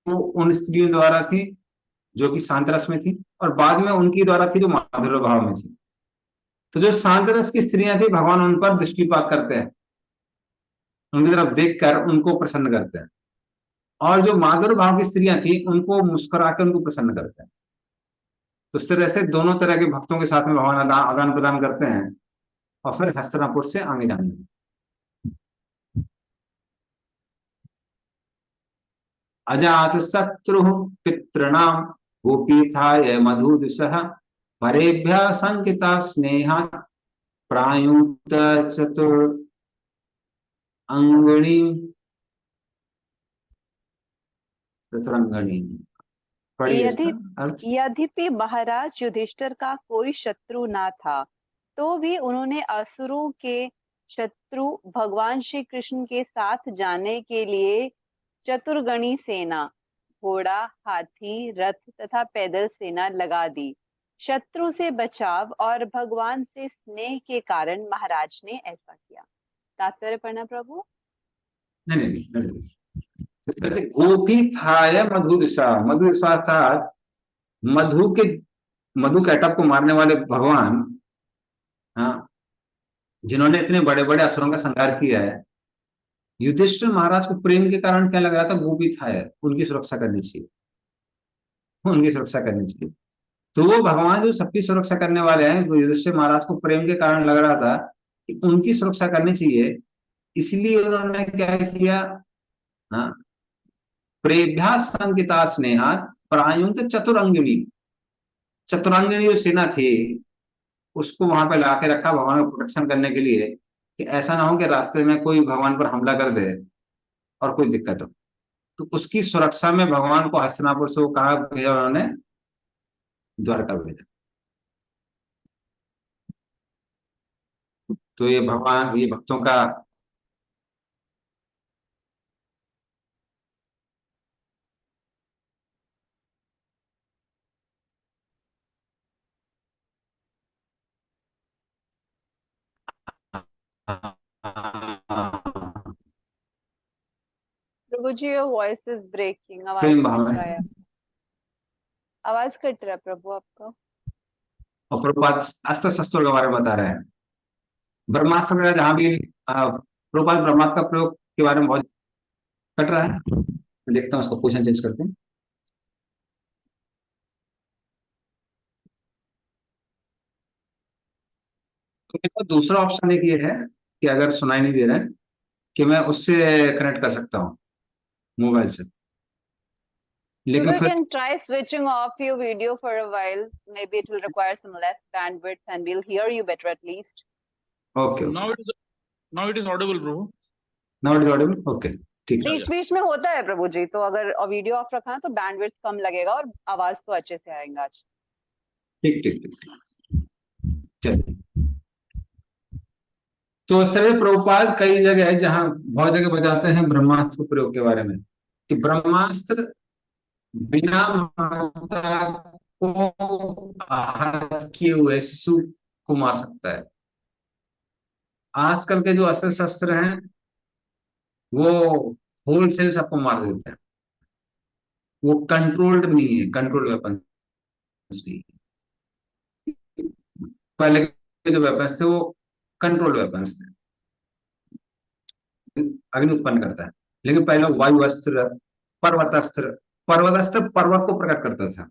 वो उन स्त्रियों द्वारा थी जो कि शांत रस में थी, और बाद में उनकी द्वारा थी जो माधुर्य भाव में थी। तो जो शांत रस की स्त्रियां थी, भगवान उन पर दृष्टिपात करते हैं, उनकी तरफ देखकर उनको प्रसन्न करते हैं। और जो माधुर्य भाव की स्त्रियां थी उनको मुस्कुरा कर उनको प्रसन्न करते हैं। तो इस तरह से दोनों तरह के भक्तों के साथ में भगवान आदान प्रदान करते हैं और फिर हस्तिनापुर से आगे जाएंगे। अजात शत्रु पितृणाम गोपीथाय मधुदुसह परेभ्य संकिता स्नेहा प्रायुक्त चतुर अंगणी चतुरंगणी। पढ़िए इसका अर्थ। यद्यपि महाराज युधिष्ठिर का कोई शत्रु ना था, तो भी उन्होंने असुरों के शत्रु भगवान श्री कृष्ण के साथ जाने के लिए चतुर्गणी सेना, घोड़ा, हाथी, रथ तथा पैदल सेना लगा दी। शत्रु से बचाव और भगवान से स्नेह के कारण महाराज ने ऐसा किया। तात्पर्य पढ़ना प्रभु। नहीं नहीं नहीं, नहीं। इस तरह से गोपी थाय मधुदिशा, मधुदिशा था मधु के अटप को मारने वाले भगवान, हाँ, जिन्होंने इतने बड़े बड़े असुरों का संहार किया है। युधिष्ठिर महाराज को प्रेम के कारण क्या लग रहा था, गोपी थाय उनकी सुरक्षा करनी चाहिए, उनकी सुरक्षा करनी चाहिए। तो वो भगवान जो सबकी सुरक्षा करने वाले हैं, युधिष्ठिर महाराज को प्रेम के कारण लग रहा था कि उनकी सुरक्षा करनी चाहिए, इसलिए उन्होंने क्या किया, हाँ, प्रेभ्या संकिता स्नेहात प्रायुक्त चतुरंगिणी, चतुरंगिणी जो सेना थी उसको वहां पे ला के रखा भगवान को प्रोटेक्शन करने के लिए, कि ऐसा ना हो कि रास्ते में कोई भगवान पर हमला कर दे और कोई दिक्कत हो। तो उसकी सुरक्षा में भगवान को हस्तिनापुर से वो कहा भेजा, उन्होंने द्वारका भेजा। तो ये भगवान, ये भक्तों का प्रभु जी, योर वॉइस इज ब्रेकिंग, आवाज प्रेम कट भाव रहा है। है, आवाज कट रहा है प्रभु आपका। और प्रभुपाद अस्त्र शस्त्रों के बारे में बता रहे हैं, ब्रह्मास्त्र वगैरह जहां भी प्रभुपाद ब्रह्मास्त्र का प्रयोग के बारे में बहुत कट रहा है। मैं देखता हूँ, उसको क्वेश्चन चेंज करते हैं। तो मेरे पास दूसरा ऑप्शन एक ये है कि अगर सुनाई नहीं दे रहा है कि मैं उससे कनेक्ट कर सकता हूँ मोबाइल से। लेकिन You फिर can try switching off your video for a while. Maybe it will require some less bandwidth and we'll hear you better at least. Okay Now it is audible, Prabhu. Now it is Audible okay ठीक है बीच बीच में होता है प्रभु जी, तो अगर video of रखा है तो बैंडविड्थ कम लगेगा और आवाज तो अच्छे से आएगा आज। ठीक ठीक ठीक चलिए। तो इस तरह से प्रभुपाद कई जगह है जहां बहुत जगह बताते हैं ब्रह्मास्त्र के प्रयोग के बारे में कि ब्रह्मास्त्र बिना माता को आहत किए हुए शिशु को मार सकता है। आजकल के जो अस्त्र शस्त्र हैं वो होलसेल सबको मार देते हैं, वो कंट्रोल्ड नहीं है, कंट्रोल्ड वेपन नहीं है। पहले के जो वेपन्स थे वो कंट्रोल्ड वेपन्स थे, अग्नि उत्पन्न करता है। लेकिन पहले वायु अस्त्र, पर्वतास्त्र, पर्वतास्त्र पर्वत को प्रकट करता था,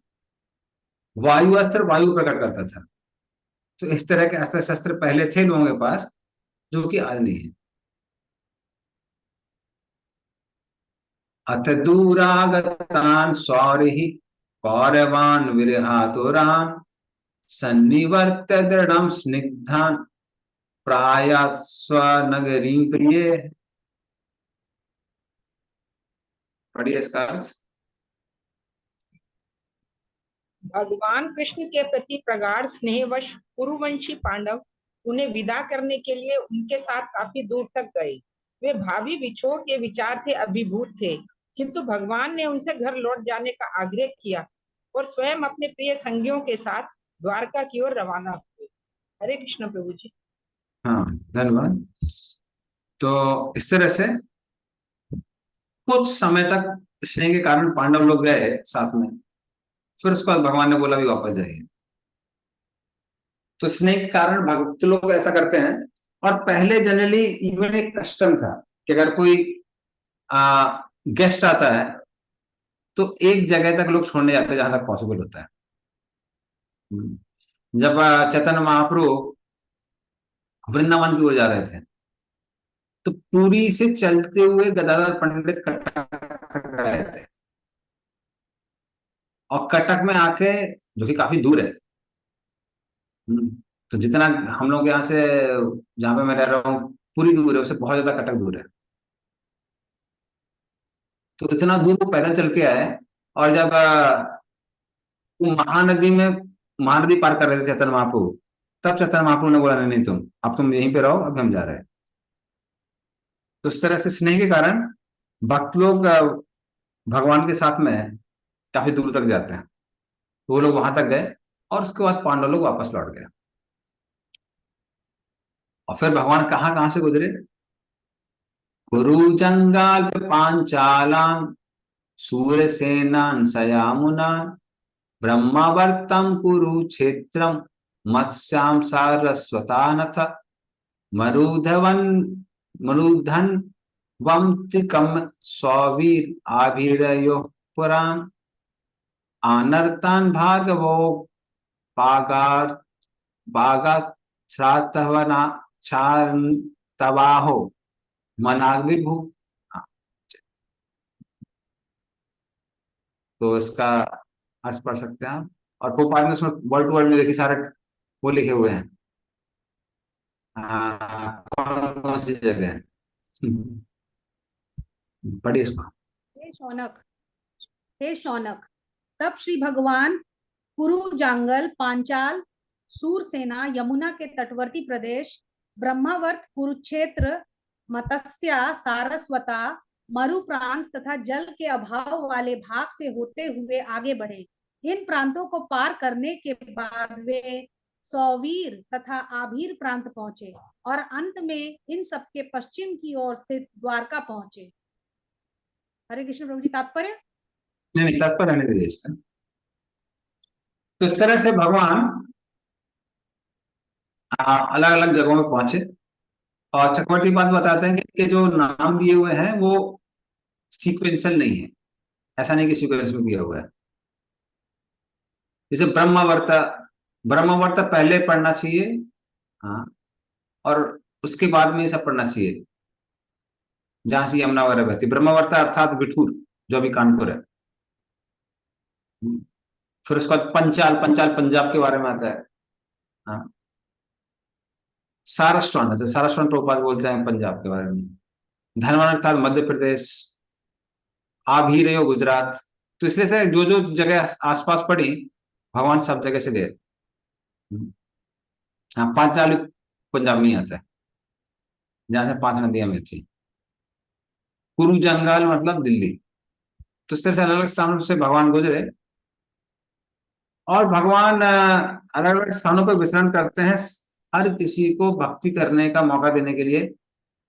वायु अस्त्र वायु प्रकट करता था। तो इस तरह के अस्त्र शस्त्र पहले थे लोगों के पास, जो कि आज नहीं है। अथ दूरागतान सौरिहि कौरवान विरहातुरान सन्निवर्त्य दृढ़ं स्निग्धान प्रायाः स्वनगरीं प्रिये। पढ़िए इसका अर्थ। भगवान कृष्ण के प्रति प्रगाढ़ स्नेहवश कुरुवंशी पांडव उन्हें विदा करने के लिए उनके साथ काफी दूर तक गए। वे भावी विछोह के विचार से अभिभूत थे, किंतु भगवान ने उनसे घर लौट जाने का आग्रह किया और स्वयं अपने प्रिय संगियों के साथ द्वारका की ओर रवाना हुए। हरे कृष्ण प्रभु जी। हाँ धन्यवाद। तो इस तरह से कुछ समय तक स्नेह के कारण पांडव लोग गए साथ में, फिर उसके बाद भगवान ने बोला भी वापस जाइए। तो स्नेह के कारण भक्त लोग ऐसा करते हैं। और पहले जनरली इवन एक कस्टम था कि अगर कोई गेस्ट आता है तो एक जगह तक लोग छोड़ने जाते हैं जहां तक पॉसिबल होता है। जब चैतन्य महाप्रभु वृंदावन की ओर जा रहे थे तो पुरी से चलते हुए गदाधर पंडित कटक तक गए थे, और कटक में आके, जो कि काफी दूर है, तो जितना हम लोग यहाँ से, जहां पे मैं रह रहा हूँ पूरी दूर है, उससे बहुत ज्यादा कटक दूर है। तो इतना दूर वो पैदल चल के आए, और जब वो महानदी पार कर रहे थे चैतन्य महाप्रभु, तब चैतन्य महाप्रभु ने बोला नहीं अब तुम यहीं पे रहो, अब हम जा रहे हैं। तो इस तरह से स्नेह के कारण भक्त लोग भगवान के साथ में काफी दूर तक जाते हैं। तो वो लोग वहां तक गए और उसके बाद पांडव लोग वापस लौट गए। और फिर भगवान कहाँ कहाँ से गुजरे? कुरु जंगाल पांचालान सूर्यसेनान सयामुनान ब्रह्मावर्तम कुरुक्षेत्रम मत्स्याम सारस्वतानथ मरुधन वंतिकम सौवीर आभिरयो पुराण आनर्तान भार्गवो बागा छातवाहो मनाग्विभू। तो इसका अर्थ पढ़ सकते हैं आप। और पोपाल ने उसमें वर्ड टू वर्ड में देखिए सारे वो लिखे हुए हैं, कौन कौन सी जगह है। पढ़िए इसको। हे शौनक, तब श्री भगवान कुरु जांगल पांचाल सूरसेना यमुना के तटवर्ती प्रदेश ब्रह्मावर्त कुरुक्षेत्र मत्स्या सारस्वता मरु प्रांत तथा जल के अभाव वाले भाग से होते हुए आगे बढ़े। इन प्रांतों को पार करने के बाद वे सौवीर तथा आभीर प्रांत पहुंचे और अंत में इन सबके पश्चिम की ओर स्थित द्वारका पहुंचे। हरे कृष्ण प्रभु जी। तात्पर्य नहीं तात्पर्य रहने दीजिए इसका। तो इस तरह से भगवान अलग अलग जगहों में पहुंचे। और चक्रवर्ती बात बताते हैं कि जो नाम दिए हुए हैं वो सीक्वेंशियल नहीं है, ऐसा नहीं कि सीक्वेंस में दिया हुआ है। जैसे ब्रह्मावर्त पहले पढ़ना चाहिए, हाँ, और उसके बाद में ये सब पढ़ना चाहिए जहां से यमुना वगैरह बहती। ब्रह्मावर्त अर्थात बिठूर, जो अभी कानपुर है। फिर उसके बाद पंचाल, पंचाल पंजाब के बारे में आता है। हाँ, सारस्वत, अच्छा सारस्वत प्रभुपाद बोलते हैं पंजाब के बारे में। धनवान अर्थात मध्य प्रदेश, आप ही रहे हो गुजरात। तो इसलिए से जो जो जगह आसपास पड़ी, भगवान सब जगह से गए। हाँ, पांचाली पंजाब में ही आता है, जहां से 5 नदियां मिलती। कुरु जंगाल मतलब दिल्ली। तो इस तरह से अलग अलग स्थानों से भगवान गुजरे, और भगवान अलग अलग स्थानों पर विचरण करते हैं, हर किसी को भक्ति करने का मौका देने के लिए,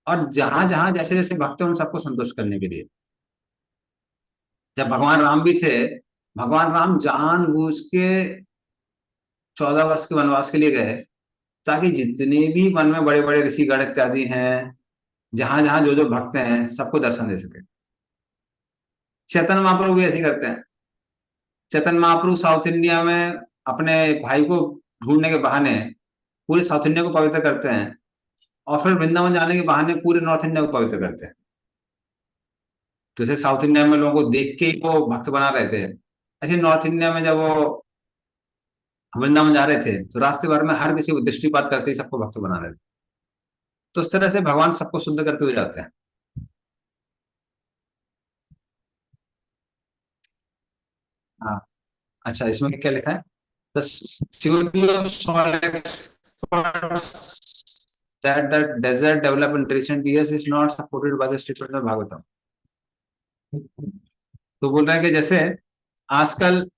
और जहां जहां जैसे जैसे भक्त हैं उन सबको संतुष्ट करने के लिए। जब भगवान राम भी थे, भगवान राम जानबूझ के 14 वर्ष के वनवास के लिए गए, ताकि जितने भी वन में बड़े बड़े ऋषिगण इत्यादि हैं, जहां जहां जो जो भक्त हैं, सबको दर्शन दे सके। चैतन्य महाप्रभु भी ऐसे ही करते हैं। चैतन्य महाप्रभु साउथ इंडिया में अपने भाई को ढूंढने के बहाने पूरे साउथ इंडिया को पवित्र करते हैं, और फिर वृंदावन जाने के बहाने पूरे नॉर्थ इंडिया को पवित्र करते हैं। तो जैसे साउथ इंडिया में लोगों को देख के ही वो भक्त बना रहे थे, ऐसे नॉर्थ इंडिया में जब वो वृंदावन जा रहे थे, तो रास्ते भर में हर किसी को दृष्टिपात करते ही सबको भक्त बना रहे थे। तो इस तरह से भगवान सबको शुद्ध करते हुए जाते हैं। हाँ, अच्छा, इसमें क्या लिखा है? The theory of soil experts that the desert developed in recent years is not supported by the statement of Bhagavatam. तो बोल रहे हैं कि जैसे आजकल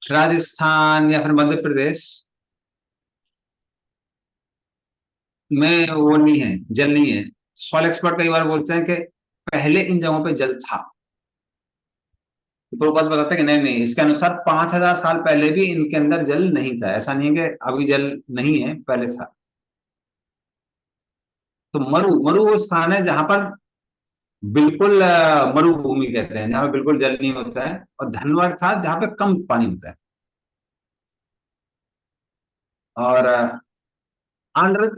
राजस्थान या फिर मध्य प्रदेश में वो नहीं है, जल नहीं है। सॉइल एक्सपर्ट कई बार बोलते हैं कि पहले इन जगहों पे जल था। तो बात बताते हैं कि नहीं नहीं, इसके अनुसार 5000 साल पहले भी इनके अंदर जल नहीं था। ऐसा नहीं है कि अभी जल नहीं है, पहले था। तो मरु, मरु वो स्थान है जहां पर बिल्कुल मरुभूमि कहते हैं, जहां पे बिल्कुल जल नहीं होता है। और धनवर था जहां पे कम पानी होता है। और आंध्र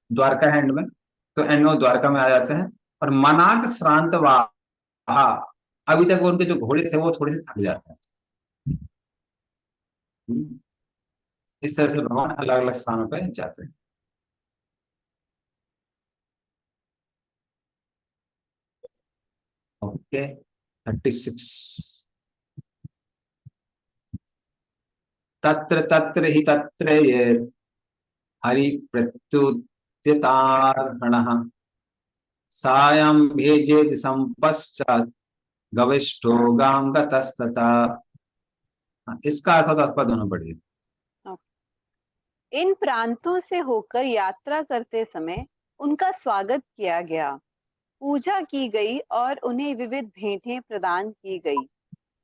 द्वारका है एंड में, तो एंड में वो द्वारका में आ जाते हैं। और मनाक श्रांत वाहा, अभी तक उनके जो घोड़े थे वो थोड़े से थक जाते हैं। इस तरह से भगवान अलग अलग स्थानों पे जाते हैं। ओके, 36। तत्र तत्र ही तत्र ये हरि प्रत्युद्यतार्हणः सायं भेजेति संपश्चात् गविष्ठो गां गतस्तथा। इसका अर्थ तात्पर्य दोनों पढ़िए। इन प्रांतों से होकर यात्रा करते समय उनका स्वागत किया गया, पूजा की गई और उन्हें विविध भेंटें प्रदान की गई।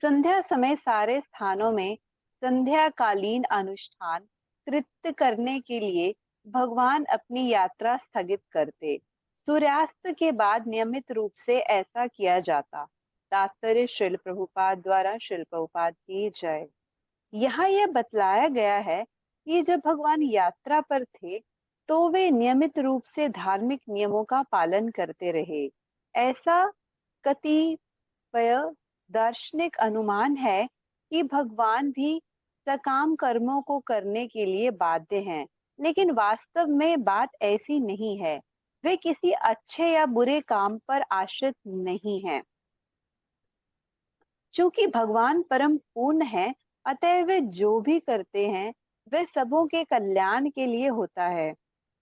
संध्या समय सारे स्थानों में संध्याकालीन अनुष्ठान कृत्य करने के लिए भगवान अपनी यात्रा स्थगित करते। सूर्यास्त के बाद नियमित रूप से ऐसा किया जाता। तात्पर्य श्रील प्रभुपाद द्वारा, श्रील प्रभुपाद की जय। यहाँ यह बतलाया गया है कि जब भगवान यात्रा पर थे तो वे नियमित रूप से धार्मिक नियमों का पालन करते रहे। ऐसा कतिपय दार्शनिक अनुमान है कि भगवान भी सकाम कर्मों को करने के लिए बाध्य हैं, लेकिन वास्तव में बात ऐसी नहीं है। वे किसी अच्छे या बुरे काम पर आश्रित नहीं हैं। चूंकि भगवान परम पूर्ण है, अतः वे जो भी करते हैं वे सबों के कल्याण के लिए होता है।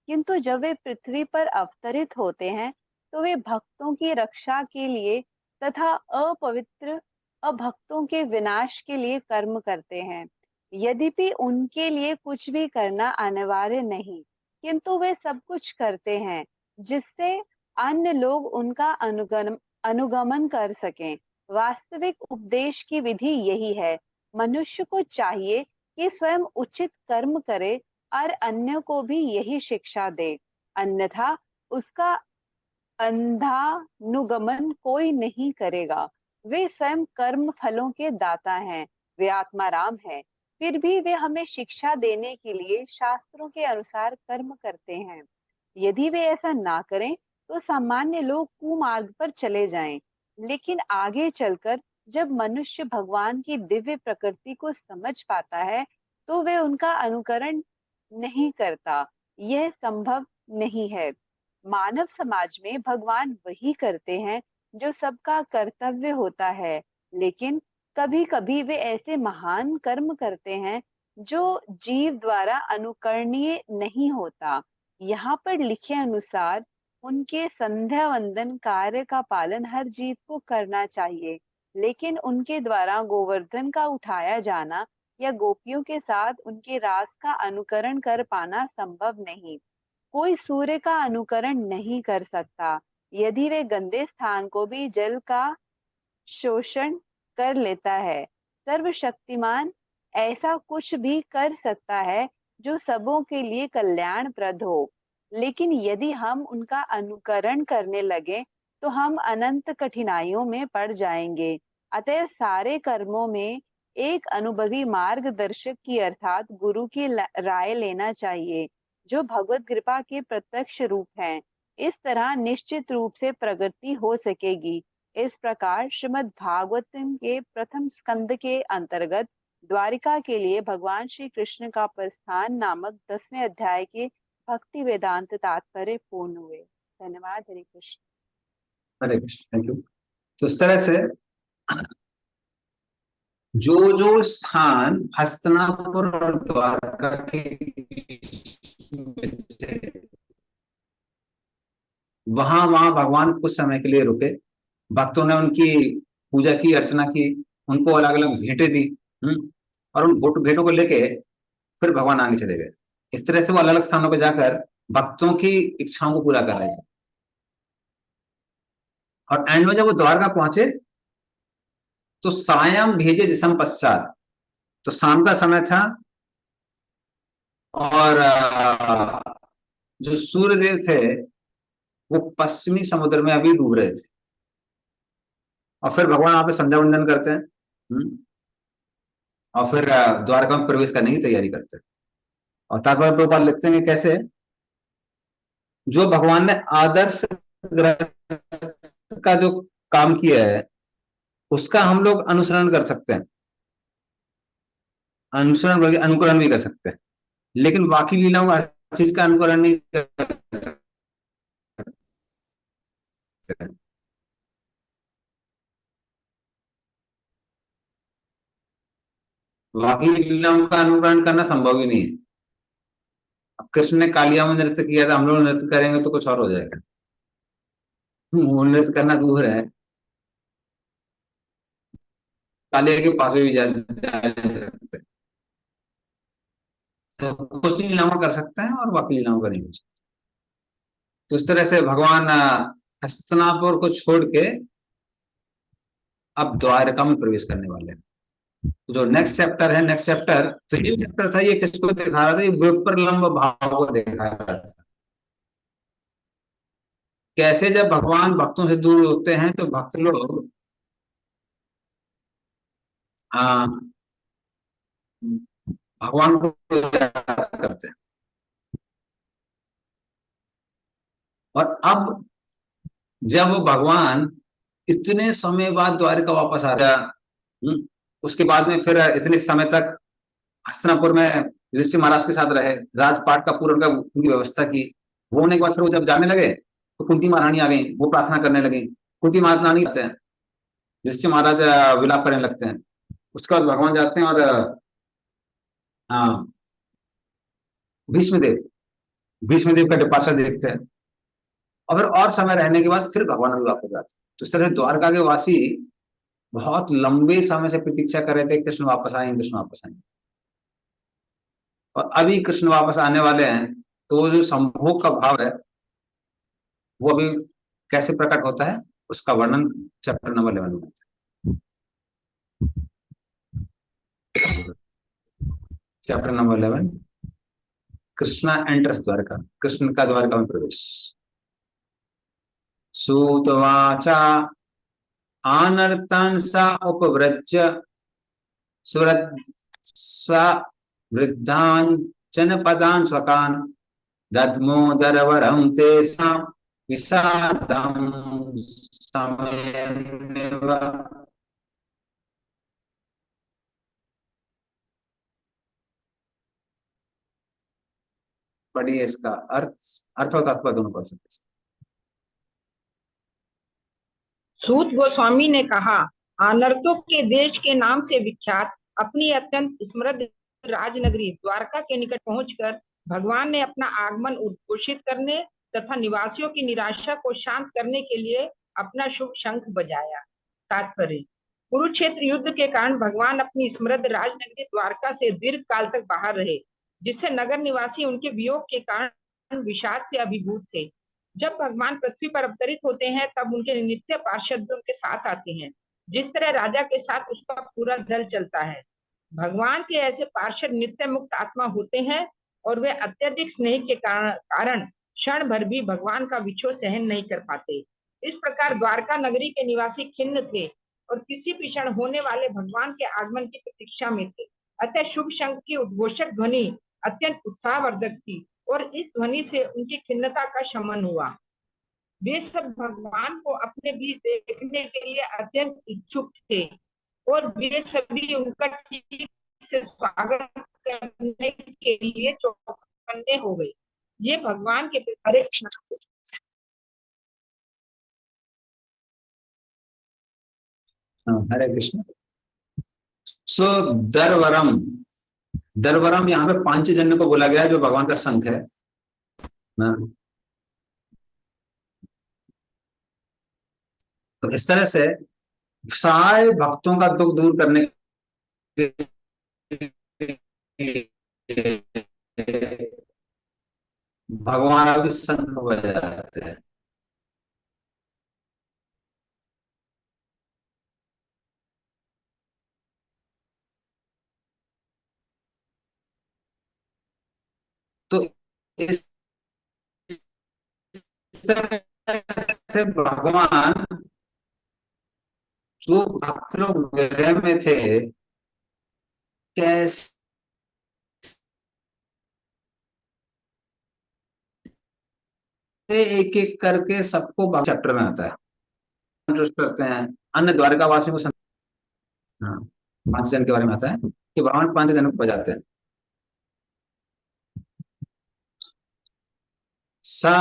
किंतु जब वे पृथ्वी पर अवतरित होते हैं तो वे भक्तों की रक्षा के लिए तथा अपवित्र अभक्तों के विनाश के लिए कर्म करते हैं। यद्यपि उनके लिए कुछ भी करना अनिवार्य नहीं, किंतु वे सब कुछ करते हैं जिससे अन्य लोग उनका अनुगमन कर सकें। वास्तविक उपदेश की विधि यही है। मनुष्य को चाहिए कि स्वयं उचित कर्म करे और अन्य को भी यही शिक्षा दे, अन्यथा उसका अंधानुगमन कोई नहीं करेगा। वे स्वयं कर्म फलों के दाता हैं, वे आत्मा राम है। फिर भी वे हमें शिक्षा देने के लिए शास्त्रों के अनुसार कर्म करते हैं। यदि वे ऐसा ना करें तो सामान्य लोग कुमार्ग पर चले जाएं, लेकिन आगे चलकर जब मनुष्य भगवान की दिव्य प्रकृति को समझ पाता है तो वह उनका अनुकरण नहीं करता। यह संभव नहीं है। मानव समाज में भगवान वही करते हैं जो सबका कर्तव्य होता है, लेकिन कभी कभी वे ऐसे महान कर्म करते हैं जो जीव द्वारा अनुकरणीय नहीं होता। यहाँ पर लिखे अनुसार उनके संध्या वंदन कार्य का पालन हर जीव को करना चाहिए, लेकिन उनके द्वारा गोवर्धन का उठाया जाना या गोपियों के साथ उनके रास का अनुकरण कर पाना संभव नहीं। कोई सूर्य का अनुकरण नहीं कर सकता। यदि वे गंदे स्थान को भी जल का शोषण कर लेता है। सर्वशक्तिमान ऐसा कुछ भी कर सकता है जो सबों के लिए कल्याणप्रद हो, लेकिन यदि हम उनका अनुकरण करने लगे तो हम अनंत कठिनाइयों में पड़ जाएंगे। अतः सारे कर्मों में एक अनुभवी मार्गदर्शक की अर्थात गुरु की राय लेना चाहिए, जो भगवत कृपा के प्रत्यक्ष रूप हैं। इस तरह निश्चित रूप से प्रगति हो सकेगी। इस प्रकार श्रीमद् भागवतम के प्रथम स्कंद के अंतर्गत द्वारिका के लिए भगवान श्री कृष्ण का प्रस्थान नामक 10वें अध्याय के भक्ति वेदांत तात्पर्य पूर्ण हुए। धन्यवाद। हरे कृष्ण। हरे कृष्ण। Thank you. तो इस तरह से जो जो स्थान हस्तिनापुर और द्वारका के वहां वहां भगवान कुछ समय के लिए रुके, भक्तों ने उनकी पूजा की, अर्चना की, उनको अलग अलग भेंटें दी, और उन भेंटों को लेके फिर भगवान आगे चले गए। इस तरह से वो अलग अलग स्थानों पर जाकर भक्तों की इच्छाओं को पूरा कर रहे थे। और एंड में जब वो द्वारका पहुंचे तो सायं भेजे दिसम पश्चात, तो शाम का समय था और जो सूर्यदेव थे वो पश्चिमी समुद्र में अभी डूब रहे थे। और फिर भगवान वहां पे संध्या वंदन करते हैं और फिर द्वारका में प्रवेश करने की तैयारी करते हैं। और तात्पर्य प्रभुपाद लिखते हैं कैसे, जो भगवान ने आदर्श का जो काम किया है उसका हम लोग अनुसरण कर सकते हैं, अनुकरण भी कर सकते हैं, लेकिन बाकी लीलाओं का हर चीज का अनुकरण नहीं कर सकते। बाकी लीलाओं का अनुकरण करना संभव ही नहीं है। अब कृष्ण ने कालिया में नृत्य किया था, हम लोग नृत्य करेंगे तो कुछ और हो जाएगा। वो नृत्य करना दूर है, कालिया के पास भी जा सकते, तो कुछ लीलाओं कर सकते हैं और बाकी लीलाओं का नहीं हो सकता। तो इस तरह से भगवान हस्तिनापुर को छोड़ के अब द्वारका में प्रवेश करने वाले हैं। तो जो नेक्स्ट चैप्टर है, नेक्स्ट चैप्टर, तो ये चैप्टर था, ये किसको दिखा रहा था, ये विप्रलंब भाव को दिखा रहा था। कैसे जब भगवान भक्तों से दूर होते हैं तो भक्त लोग भगवान को याद करते हैं। और अब जब वो भगवान इतने समय बाद द्वारका वापस आ रहा, उसके बाद में फिर इतने समय तक हस्तिनापुर में युधिष्ठिर महाराज के साथ रहे, राजपाट का पूर्ण उनकी व्यवस्था की। वो होने के बाद फिर वो जब जाने लगे तो कुंती महारानी आ गई, वो प्रार्थना करने लगी। कुंती महारानी आते हैं, युधिष्ठिर महाराज विलाप करने लगते हैं। उसके बाद भगवान जाते हैं और भीष्मदेव का डिपार्चर देखते हैं, और फिर और समय रहने के बाद फिर भगवान भी वापस जाते हैं। तो इस तरह द्वारका के वासी बहुत लंबे समय से प्रतीक्षा कर रहे थे, कृष्ण वापस आएंगे, कृष्ण वापस आएंगे। और अभी कृष्ण वापस आने वाले हैं, तो वो जो संभोग का भाव है वो अभी कैसे प्रकट होता है उसका वर्णन चैप्टर नंबर 11 में होता है। Chapter number 11, Krishna enters Dwarka, Krishna का द्वारका में प्रवेश। सूतवाचा आनर्तान् सा उपव्रज्य सुरत्सा वृद्धान् जनपदान् स्वकान् दद्मोदरवरं तेषां विषादं शमयन्नेव। पढ़िए इसका अर्थ और तात्पर्य दोनों पढ़ सकते हैं। सूत गोस्वामी ने कहा, अनर्थों के देश के नाम से विख्यात अपनी अत्यंत समृद्ध राजनगरी द्वारका के निकट पहुंचकर भगवान ने अपना आगमन उद्घोषित करने तथा निवासियों की निराशा को शांत करने के लिए अपना शुभ शंख बजाया। तात्पर्य, कुरुक्षेत्र युद्ध के कारण भगवान अपनी समृद्ध राजनगरी द्वारका से दीर्घ काल तक बाहर रहे, जिससे नगर निवासी उनके वियोग के कारण विषाद से अभिभूत थे। जब भगवान पृथ्वी पर अवतरित होते हैं तब उनके नित्य पार्षद उनके साथ आते हैं, जिस तरह राजा के साथ उसका पूरा दल चलता है। भगवान के ऐसे पार्षद नित्य मुक्त आत्मा होते हैं और वे अत्यधिक स्नेह के कारण क्षण भर भी भगवान का विछोह सहन नहीं कर पाते। इस प्रकार द्वारका नगरी के निवासी खिन्न थे और किसी भी क्षण होने वाले भगवान के आगमन की प्रतीक्षा में थे। अतः शुभ शंख की उद्घोषक ध्वनि अत्यंत उत्साहवर्धक थी और इस ध्वनि से उनकी खिन्नता का शमन हुआ। वे सब भगवान को अपने बीच देखने के लिए अत्यंत इच्छुक थे और वे सभी उनका ठीक से स्वागत करने के लिए चौकन्ने हो गए। ये भगवान के हरे कृष्ण। हरे कृष्ण। सो दरवरम यहाँ पे पांचजन्य को बोला गया है, जो भगवान का संघ है ना। तो इस तरह से सारे भक्तों का दुख दूर करने के भगवान अभी शंख बजाते हैं। तो इस तरह से भगवान जो भक्त लोग विरह में थे, कैसे एक एक करके सबको चैप्टर में आता है, संतुष्ट करते हैं। अन्य द्वारकावासियों को हाँ, 5 जन के बारे में आता है कि भगवान 5 जनों को बजाते हैं। सा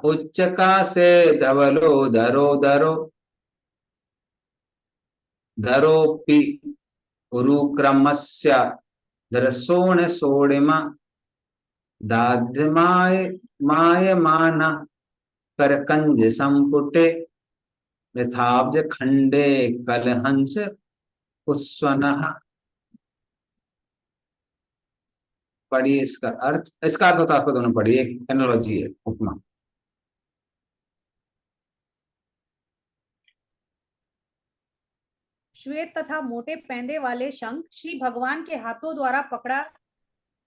उच्चका से धवलो धरो धरोपि उरुक्रमस्य धरसोण सोणिमा दाध्यमायमान करकंज संपुटे यथाब्ज खंडे कलहंस पुष्वनः। पढ़िए इसका अर्थ होता है, आपको दोनों पढ़िए, एक एनालॉजी है, उपमा। श्वेत तथा मोटे पैंदे वाले शंख श्री भगवान के हाथों द्वारा पकड़ा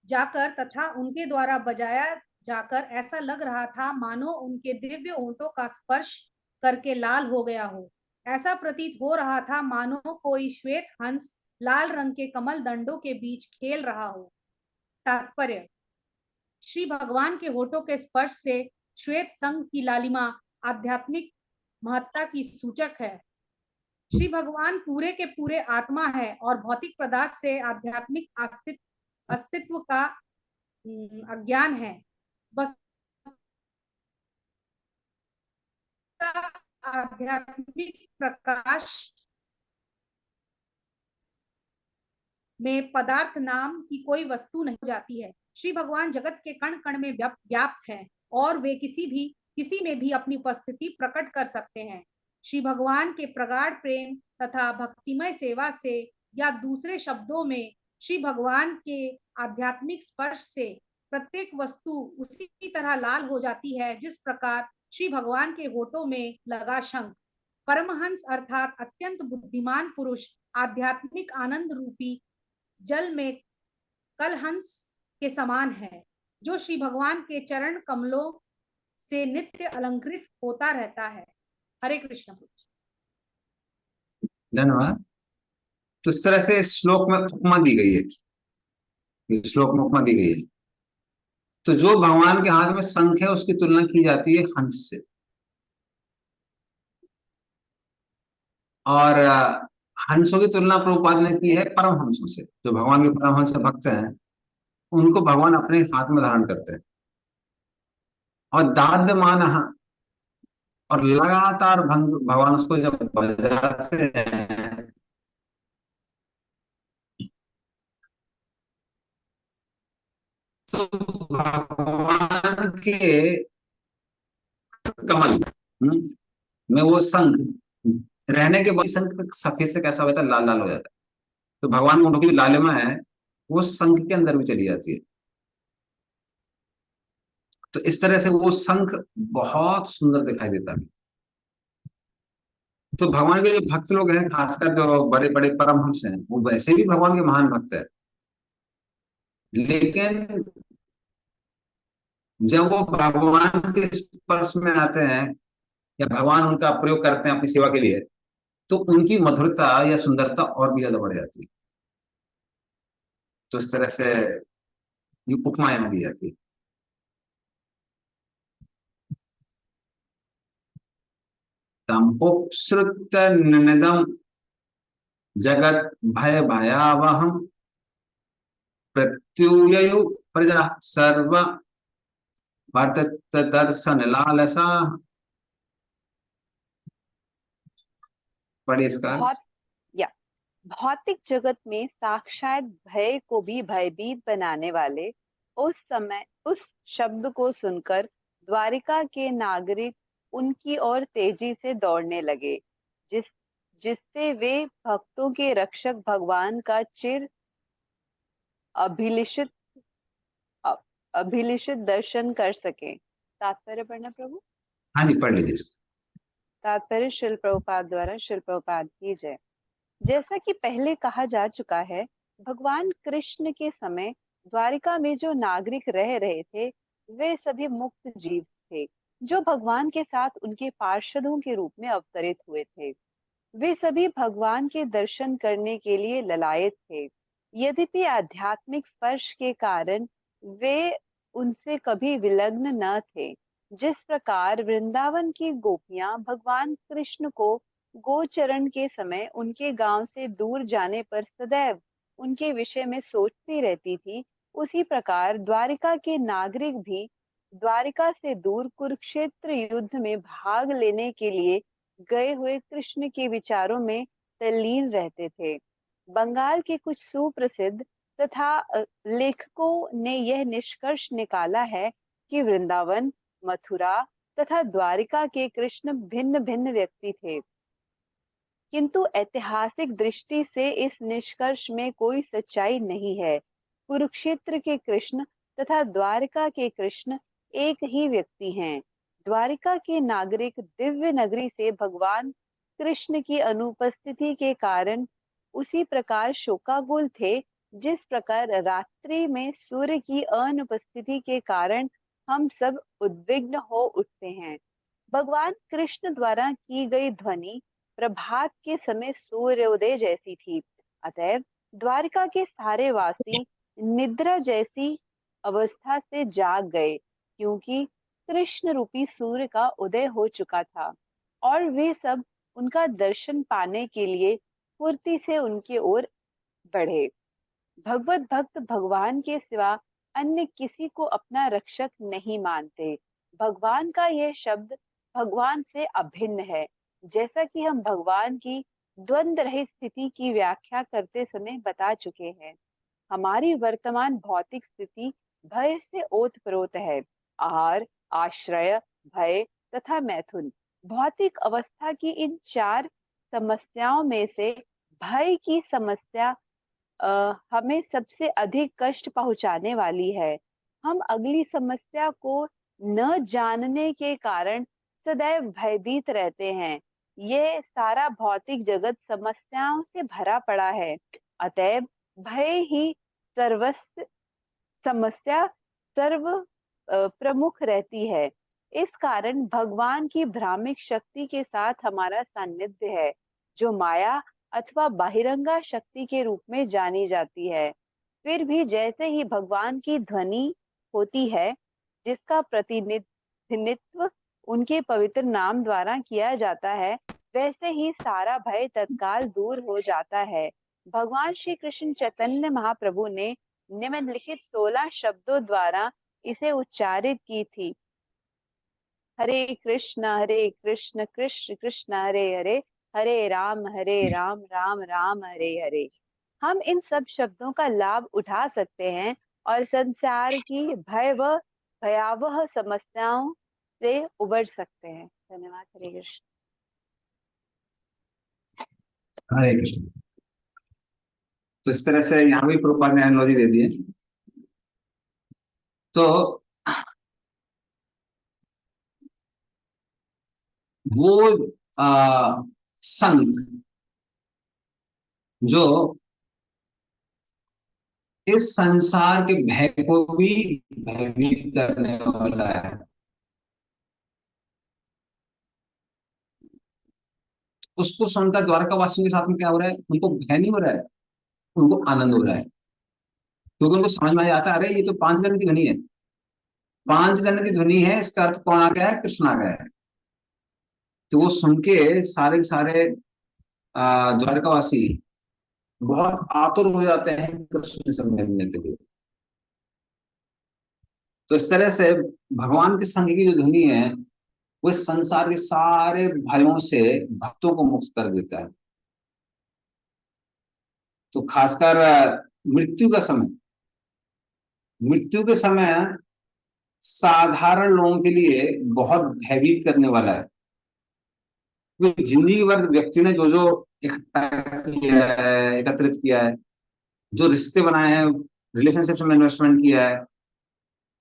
जाकर तथा उनके द्वारा बजाया जाकर ऐसा लग रहा था मानो उनके दिव्य ओंठों का स्पर्श करके लाल हो गया हो। ऐसा प्रतीत हो रहा था मानो कोई श्वेत हंस लाल रंग के कमल दंडों के बीच खेल रहा हो। तात्पर्य, श्री भगवान के होठों के स्पर्श से श्वेत संघ की लालिमा आध्यात्मिक महत्ता की सूचक है। श्री भगवान पूरे के पूरे आत्मा है और भौतिक पदार्थ से आध्यात्मिक अस्तित्व का अज्ञान है। बस आध्यात्मिक प्रकाश में पदार्थ नाम की कोई वस्तु नहीं जाती है। श्री भगवान जगत के कण कण में व्याप्त हैं और वे किसी में भी अपनी उपस्थिति प्रकट कर सकते हैं। श्री भगवान के प्रगाढ़ प्रेम तथा भक्तिमय सेवा से, या दूसरे शब्दों में श्री भगवान के आध्यात्मिक स्पर्श से प्रत्येक वस्तु उसी तरह लाल हो जाती है जिस प्रकार श्री भगवान के होठों में लगा शंख। परमहंस अर्थात अत्यंत बुद्धिमान पुरुष आध्यात्मिक आनंद रूपी जल में कलहंस के समान है, जो श्री भगवान के चरण कमलों से नित्य अलंकृत होता रहता है। हरे कृष्ण। धन्यवाद। तो इस तरह से श्लोक में उपमा दी गई है, श्लोक में उपमा दी गई है। तो जो भगवान के हाथ में शंख है उसकी तुलना की जाती है हंस से। और हंसों की तुलना प्रभुपाद ने की है परमहंसों से। जो भगवान के परमहंस भक्त हैं उनको भगवान अपने हाथ में धारण करते हैं। और दाद्यमान, और लगातार भगवान उसको जब बजाते हैं तो भगवान के कमल में वो शंख रहने के बाद शंख सफेद से कैसा हो जाता है, लाल लाल हो जाता है। तो भगवान मुंडों की जो लालिमा है वो शंख के अंदर भी चली जाती है। तो इस तरह से वो शंख बहुत सुंदर दिखाई देता है। तो भगवान के जो भक्त लोग हैं, खासकर जो बड़े बड़े परमहंस हैं, वो वैसे भी भगवान के महान भक्त है। लेकिन जब वो भगवान के स्पर्श में आते हैं या भगवान उनका प्रयोग करते हैं अपनी सेवा के लिए, तो उनकी मधुरता या सुंदरता और भी ज्यादा बढ़ जाती है। तो इस तरह से ये उपमा यहाँ दी जाती है। तम उपसृत निनदम जगत भय भयावहम प्रत्युयु प्रजा सर्व वर्तत दर्शन लालसा। पढ़िए इसका अर्थ। बहुत या भौतिक जगत में साक्षात भय को भी भयभीत बनाने वाले उस शब्द को सुनकर द्वारिका के नागरिक उनकी ओर तेजी से दौड़ने लगे, जिस जिससे वे भक्तों के रक्षक भगवान का चिर अभिलिषित अ- अभिलिषित दर्शन कर सके। तात्पर्य पढ़ना प्रभु। हाँ जी, पढ़ लीजिए इसको। तात्पर्य श्रील प्रभुपाद द्वारा। श्रील प्रभुपाद की जय। जैसा कि पहले कहा जा चुका है, भगवान कृष्ण के समय द्वारिका में जो नागरिक रह रहे थे वे सभी मुक्त जीव थे, जो भगवान के साथ उनके पार्षदों के रूप में अवतरित हुए थे। वे सभी भगवान के दर्शन करने के लिए ललायत थे। यद्यपि आध्यात्मिक स्पर्श के कारण वे उनसे कभी विलग्न न थे। जिस प्रकार वृंदावन की गोपियां भगवान कृष्ण को गोचरण के समय उनके गांव से दूर जाने पर सदैव उनके विषय में सोचती रहती थी, उसी प्रकार द्वारिका के नागरिक भी द्वारिका से दूर कुरुक्षेत्र युद्ध में भाग लेने के लिए गए हुए कृष्ण के विचारों में तल्लीन रहते थे। बंगाल के कुछ सुप्रसिद्ध तथा लेखकों ने यह निष्कर्ष निकाला है कि वृंदावन, मथुरा तथा द्वारिका के कृष्ण भिन्न भिन्न व्यक्ति थे, किंतु ऐतिहासिक दृष्टि से इस निष्कर्ष में कोई सच्चाई नहीं है। कुरुक्षेत्र के कृष्ण तथा द्वारिका के कृष्ण एक ही व्यक्ति हैं। द्वारिका के नागरिक दिव्य नगरी से भगवान कृष्ण की अनुपस्थिति के कारण उसी प्रकार शोकाकुल थे, जिस प्रकार रात्रि में सूर्य की अनुपस्थिति के कारण हम सब उद्विग्न हो उठते हैं। भगवान कृष्ण द्वारा की गई ध्वनि प्रभात के समय सूर्योदय जैसी थी। अतएव द्वारिका के सारे वासी निद्रा जैसी अवस्था से जाग गए, क्योंकि कृष्ण रूपी सूर्य का उदय हो चुका था और वे सब उनका दर्शन पाने के लिए फुर्ती से उनकी ओर बढ़े। भगवत भक्त भगवान के सिवा अन्य किसी को अपना रक्षक नहीं मानते। भगवान का यह शब्द भगवान से अभिन्न है। जैसा कि हम भगवान की द्वंद्व रहित स्थिति की व्याख्या करते समय बता चुके हैं, हमारी वर्तमान भौतिक स्थिति भय से ओतप्रोत है। आहार, आश्रय, भय तथा मैथुन, भौतिक अवस्था की इन चार समस्याओं में से भय की समस्या हमें सबसे अधिक कष्ट पहुंचाने वाली है। हम अगली समस्या को न जानने के कारण सदैव भयभीत रहते हैं। ये सारा भौतिक जगत समस्याओं से भरा पड़ा है। अतएव भय ही सर्वस्व समस्या सर्व प्रमुख रहती है। इस कारण भगवान की भ्रामिक शक्ति के साथ हमारा सान्निध्य है, जो माया अथवा बहिरंगा शक्ति के रूप में जानी जाती है। फिर भी जैसे ही भगवान की ध्वनि होती है, जिसका प्रतिनिधित्व उनके पवित्र नाम द्वारा किया जाता है, वैसे ही सारा भय तत्काल दूर हो जाता है। भगवान श्री कृष्ण चैतन्य महाप्रभु ने निम्नलिखित 16 शब्दों द्वारा इसे उच्चारित की थी। हरे कृष्ण कृष्ण कृष्ण हरे हरे, हरे राम राम राम हरे हरे। हम इन सब शब्दों का लाभ उठा सकते हैं और संसार की भय व भयावह समस्याओं से उबर सकते हैं। धन्यवाद। हरे कृष्ण। हरे कृष्ण। तो इस तरह से यहाँ भी प्रभुपाद ने एनालॉजी दे दी है। तो वो संघ जो इस संसार के भय को भी भयभीत करने वाला है, उसको सुनकर द्वारका वासियों के साथ में क्या हो रहा है? उनको भय नहीं हो रहा है, उनको आनंद हो रहा है, क्योंकि उनको समझ में आता है अरे ये तो 5 जन की ध्वनि है, 5 जन की ध्वनि है, इसका अर्थ कौन आ गया है? कृष्ण आ गया है। तो वो सुन के सारे के सारे द्वारकावासी बहुत आतुर हो जाते हैं कृष्ण से मिलने के लिए। तो इस तरह से भगवान के संग की जो ध्वनि है वो इस संसार के सारे भयों से भक्तों को मुक्त कर देता है। तो खासकर मृत्यु के समय साधारण लोगों के लिए बहुत भयभीत करने वाला है। जिंदगी भर व्यक्ति ने जो जो इकट्ठा किया है, एकत्रित किया है, जो रिश्ते बनाए हैं, रिलेशनशिप में इन्वेस्टमेंट किया है,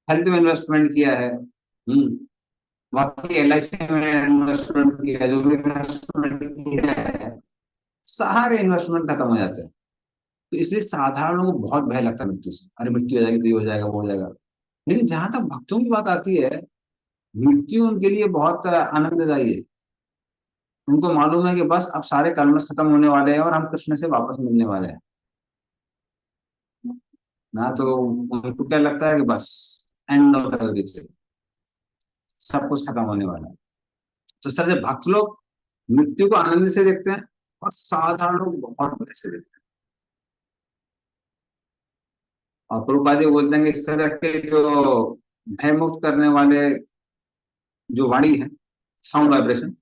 हेल्थ में इन्वेस्टमेंट किया है, बाकी LIC में इन्वेस्टमेंट किया है, जो भी इन्वेस्टमेंट किया है, सारे इन्वेस्टमेंट खत्म हो जाते हैं। तो इसलिए साधारण लोगों को बहुत भय लगता है मृत्यु से। अरे मृत्यु हो जाएगी तो ये हो जाएगा, वो हो जाएगा। लेकिन जहां तक भक्तों की बात आती है, मृत्यु उनके लिए बहुत आनंददायी है। उनको मालूम है कि बस अब सारे कलमश खत्म होने वाले हैं और हम कृष्ण से वापस मिलने वाले हैं ना। तो उनको क्या लगता है कि बस एंड ऑफ एवरीथिंग, सब कुछ खत्म होने वाला है। तो इस तरह से भक्त लोग मृत्यु को आनंद से देखते हैं और साधारण लोग बहुत भय से देखते हैं। और प्रभुपाद जी बोलते हैं कि इस तरह के जो भय मुक्त करने वाले जो वाणी है, साउंड वाइब्रेशन,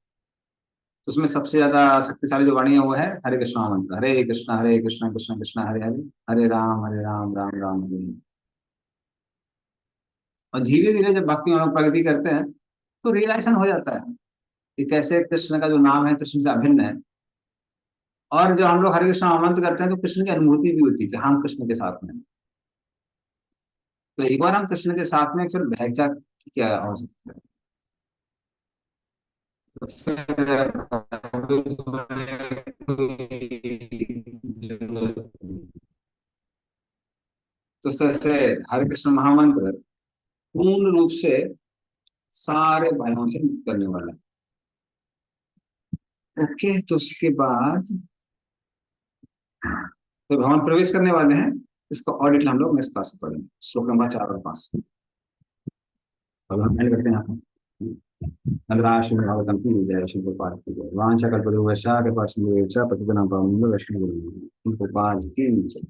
उसमें सबसे ज्यादा शक्तिशाली जो वाणी है वो है हरे कृष्ण मंत्र। हरे कृष्ण कृष्ण कृष्ण हरे हरे, हरे राम राम राम हरे हरे। और धीरे धीरे जब भक्ति में प्रगति करते हैं तो रियलाइजेशन हो जाता है कि कैसे कृष्ण का जो नाम है कृष्ण से अभिन्न है। और जब हम लोग हरे कृष्ण मंत्र करते हैं तो कृष्ण की अनुभूति भी होती है कि हम कृष्ण के साथ में। तो एक बार हम कृष्ण के साथ में, फिर भय क्या क्या आवश्यकता है? तो तो इस तरह से हरे कृष्ण महामंत्र पूर्ण रूप से सारे भयों से मुक्त करने वाला है। ओके, तो उसके बाद तो भगवान प्रवेश करने वाले हैं। इसका ऑडिट हम लोग नेक्स्ट क्लास में पढ़ेंगे, श्लोक नंबर 4 और 5। भगवान एंड करते हैं यहाँ। नदराश्री भागवतम की जय, श्री गोपाल की जय। वांछा कल्पतरुभ्यश्च कृपा सिंधुभ्यश्च पतितनां पावनेभ्यो वैष्णवेभ्यो नमः। गोपाल की जय।